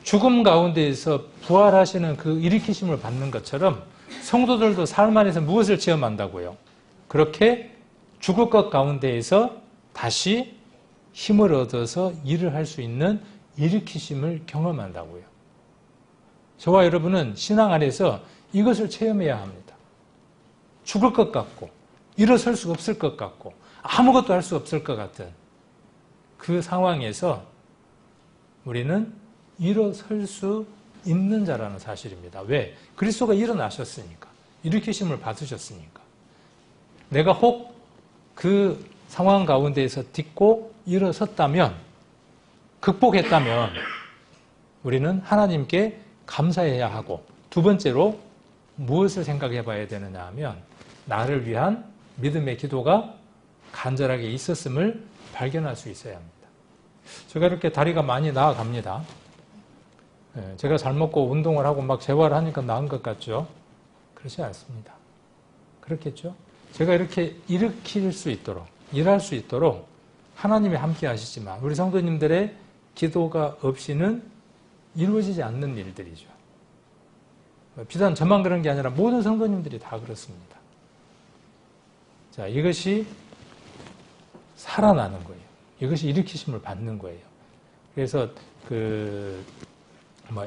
죽음 가운데에서 부활하시는 그 일으키심을 받는 것처럼 성도들도 삶 안에서 무엇을 체험한다고요? 그렇게 죽을 것 가운데에서 다시 힘을 얻어서 일을 할 수 있는 일으키심을 경험한다고요. 저와 여러분은 신앙 안에서 이것을 체험해야 합니다. 죽을 것 같고 일어설 수 없을 것 같고 아무것도 할 수 없을 것 같은 그 상황에서 우리는 일어설 수 있는 자라는 사실입니다. 왜? 그리스도가 일어나셨으니까. 일으키심을 받으셨으니까. 내가 혹 그 상황 가운데에서 딛고 일어섰다면, 극복했다면 우리는 하나님께 감사해야 하고, 두 번째로 무엇을 생각해 봐야 되느냐 하면 나를 위한 믿음의 기도가 간절하게 있었음을 발견할 수 있어야 합니다. 제가 이렇게 다리가 많이 나아갑니다. 제가 잘 먹고 운동을 하고 막 재활을 하니까 나은 것 같죠? 그렇지 않습니다. 그렇겠죠? 제가 이렇게 일으킬 수 있도록, 일할 수 있도록 하나님이 함께 하시지만 우리 성도님들의 기도가 없이는 이루어지지 않는 일들이죠. 비단 저만 그런 게 아니라 모든 성도님들이 다 그렇습니다. 자, 이것이 살아나는 거예요. 이것이 일으키심을 받는 거예요. 그래서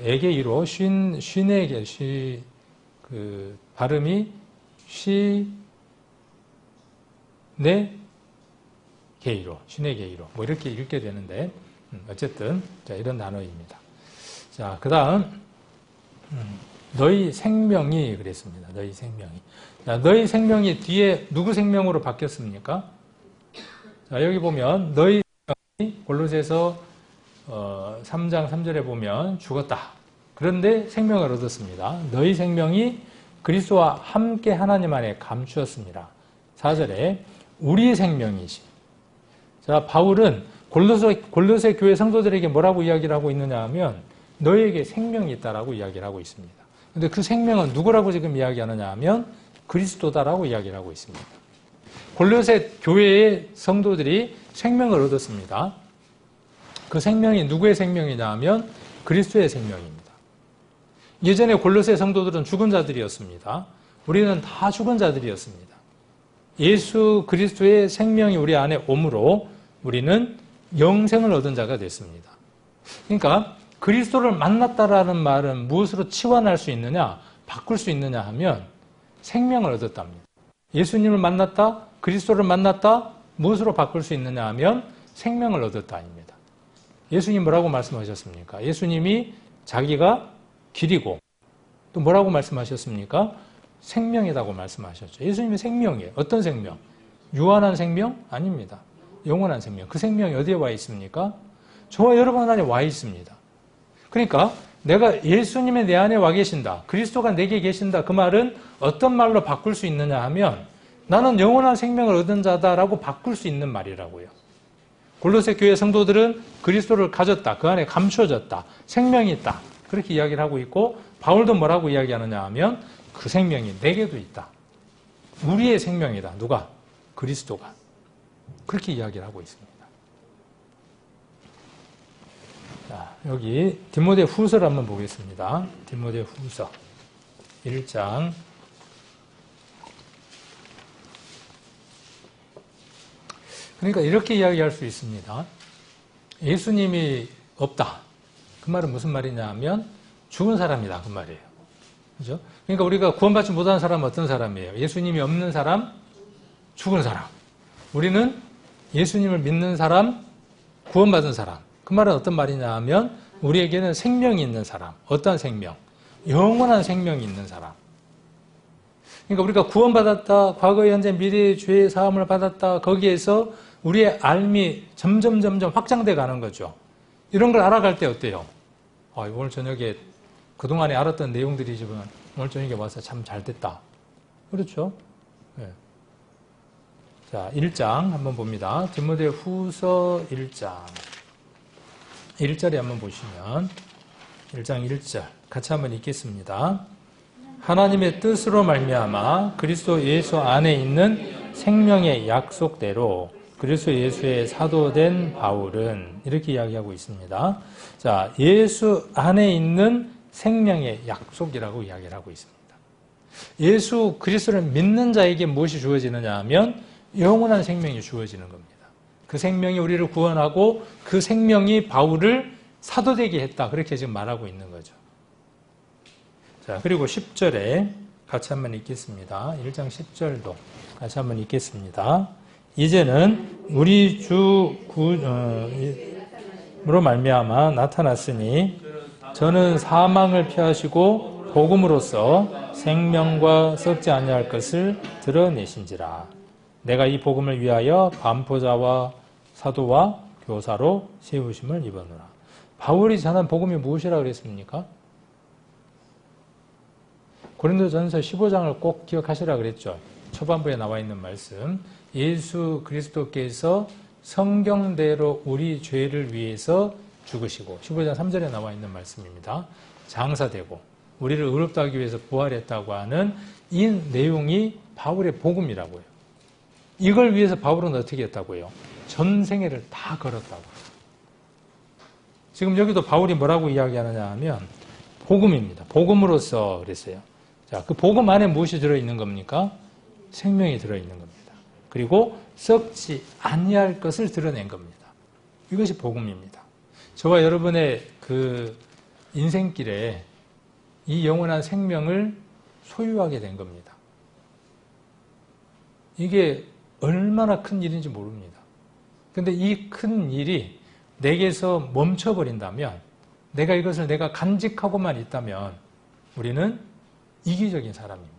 애게이로 쉰에게 발음이 쉬네게이로 이렇게 읽게 되는데 어쨌든 자, 이런 단어입니다. 자, 그다음 너희 생명이 그랬습니다. 너희 생명이. 자, 너희 생명이 뒤에 누구 생명으로 바뀌었습니까? 자, 여기 보면 너희 생명이 골로새서 3장 3절에 보면 죽었다. 그런데 생명을 얻었습니다. 너희 생명이 그리스도와 함께 하나님 안에 감추었습니다. 4절에 우리의 생명이시. 자, 바울은 골로새 교회 성도들에게 뭐라고 이야기를 하고 있느냐 하면 너희에게 생명이 있다라고 이야기를 하고 있습니다. 그런데 그 생명은 누구라고 지금 이야기하느냐 하면 그리스도다라고 이야기를 하고 있습니다. 골로새 교회의 성도들이 생명을 얻었습니다. 그 생명이 누구의 생명이냐 하면 그리스도의 생명입니다. 예전에 골로새 성도들은 죽은 자들이었습니다. 우리는 다 죽은 자들이었습니다. 예수 그리스도의 생명이 우리 안에 오므로 우리는 영생을 얻은 자가 됐습니다. 그러니까 그리스도를 만났다라는 말은 무엇으로 치환할 수 있느냐, 바꿀 수 있느냐 하면 생명을 얻었답니다. 예수님을 만났다, 그리스도를 만났다, 무엇으로 바꿀 수 있느냐 하면 생명을 얻었다 아닙니다. 예수님 뭐라고 말씀하셨습니까? 예수님이 자기가 길이고 또 뭐라고 말씀하셨습니까? 생명이라고 말씀하셨죠. 예수님이 생명이에요. 어떤 생명? 유한한 생명? 아닙니다. 영원한 생명. 그 생명이 어디에 와 있습니까? 저와 여러분 안에 와 있습니다. 그러니까 내가 예수님이 내 안에 와 계신다. 그리스도가 내게 계신다. 그 말은 어떤 말로 바꿀 수 있느냐 하면 나는 영원한 생명을 얻은 자다라고 바꿀 수 있는 말이라고요. 골로새 교회 성도들은 그리스도를 가졌다. 그 안에 감춰졌다. 생명이 있다. 그렇게 이야기를 하고 있고 바울도 뭐라고 이야기하느냐 하면 그 생명이 내게도 있다. 우리의 생명이다. 누가? 그리스도가. 그렇게 이야기를 하고 있습니다. 자, 여기 디모데 후서를 한번 보겠습니다. 디모데 후서 1장 그러니까 이렇게 이야기할 수 있습니다. 예수님이 없다. 그 말은 무슨 말이냐 하면 죽은 사람이다. 그 말이에요. 그죠? 그러니까 우리가 구원받지 못한 사람은 어떤 사람이에요? 예수님이 없는 사람, 죽은 사람. 우리는 예수님을 믿는 사람, 구원받은 사람. 그 말은 어떤 말이냐 하면 우리에게는 생명이 있는 사람. 어떤 생명? 영원한 생명이 있는 사람. 그러니까 우리가 구원받았다, 과거, 현재, 미래의 죄의 사함을 받았다, 거기에서 우리의 삶이 점점 확장돼 가는 거죠. 이런 걸 알아갈 때 어때요? 오늘 저녁에 그동안에 알았던 내용들이지만 오늘 저녁에 와서 참 잘 됐다. 그렇죠? 네. 자, 1장 한번 봅니다. 디모데 후서 1장. 1절에 한번 보시면 1장 1절 같이 한번 읽겠습니다. 하나님의 뜻으로 말미암아 그리스도 예수 안에 있는 생명의 약속대로 그리스도 예수의 사도된 바울은 이렇게 이야기하고 있습니다. 자, 예수 안에 있는 생명의 약속이라고 이야기를 하고 있습니다. 예수 그리스도를 믿는 자에게 무엇이 주어지느냐 하면 영원한 생명이 주어지는 겁니다. 그 생명이 우리를 구원하고 그 생명이 바울을 사도되게 했다. 그렇게 지금 말하고 있는 거죠. 자, 그리고 10절에 같이 한번 읽겠습니다. 1장 10절도 같이 한번 읽겠습니다. 이제는 우리 주 구로 말미암아 나타났으니 저는 사망을 피하시고 복음으로써 생명과 썩지 아니할 것을 드러내신지라. 내가 이 복음을 위하여 반포자와 사도와 교사로 세우심을 입었노라. 바울이 전한 복음이 무엇이라고 그랬습니까? 고린도전서 15장을 꼭 기억하시라 그랬죠. 초반부에 나와 있는 말씀. 예수 그리스도께서 성경대로 우리 죄를 위해서 죽으시고 15장 3절에 나와 있는 말씀입니다. 장사되고 우리를 의롭다 하기 위해서 부활했다고 하는 이 내용이 바울의 복음이라고요. 이걸 위해서 바울은 어떻게 했다고요? 전생애를 다 걸었다고. 지금 여기도 바울이 뭐라고 이야기하느냐 하면 복음입니다. 복음으로써 그랬어요. 자, 그 복음 안에 무엇이 들어있는 겁니까? 생명이 들어있는 겁니다. 그리고 썩지 아니할 것을 드러낸 겁니다. 이것이 복음입니다. 저와 여러분의 그 인생길에 이 영원한 생명을 소유하게 된 겁니다. 이게 얼마나 큰 일인지 모릅니다. 근데 이 큰 일이 내게서 멈춰버린다면, 내가 이것을 내가 간직하고만 있다면 우리는 이기적인 사람입니다.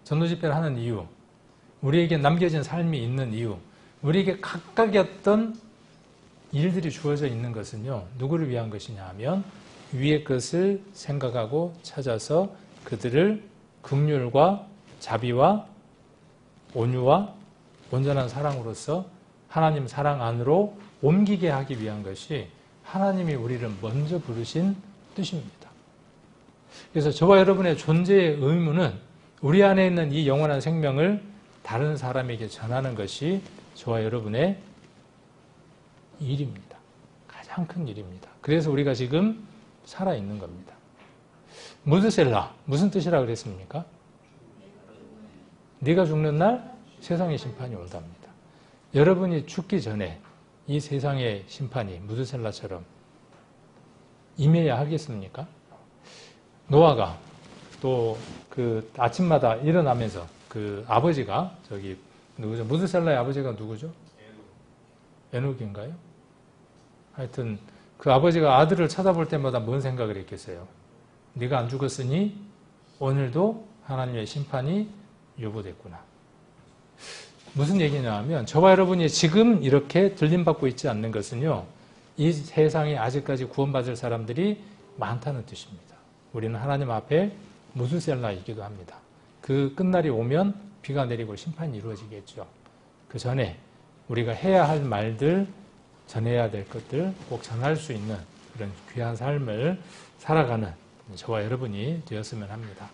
전도집회를 하는 이유, 우리에게 남겨진 삶이 있는 이유, 우리에게 각각의 어떤 일들이 주어져 있는 것은요, 누구를 위한 것이냐 하면 위의 것을 생각하고 찾아서 그들을 긍휼과 자비와 온유와 온전한 사랑으로서 하나님 사랑 안으로 옮기게 하기 위한 것이 하나님이 우리를 먼저 부르신 뜻입니다. 그래서 저와 여러분의 존재의 의무는 우리 안에 있는 이 영원한 생명을 다른 사람에게 전하는 것이 저와 여러분의 일입니다. 가장 큰 일입니다. 그래서 우리가 지금 살아있는 겁니다. 무드셀라, 무슨 뜻이라 그랬습니까? 네가 죽는 날 세상의 심판이 온답니다. 여러분이 죽기 전에 이 세상의 심판이 무드셀라처럼 임해야 하겠습니까? 노아가 또 그 아침마다 일어나면서 그 아버지가 저기 누구죠? 무드셀라의 아버지가 누구죠? 에녹인가요? 하여튼 그 아버지가 아들을 쳐다볼 때마다 뭔 생각을 했겠어요? 네가 안 죽었으니 오늘도 하나님의 심판이 유보됐구나. 무슨 얘기냐 하면 저와 여러분이 지금 이렇게 들림받고 있지 않는 것은요, 이 세상에 아직까지 구원받을 사람들이 많다는 뜻입니다. 우리는 하나님 앞에 무드셀라이기도 합니다. 그 끝날이 오면 비가 내리고 심판이 이루어지겠죠. 그 전에 우리가 해야 할 말들, 전해야 될 것들 꼭 전할 수 있는 그런 귀한 삶을 살아가는 저와 여러분이 되었으면 합니다.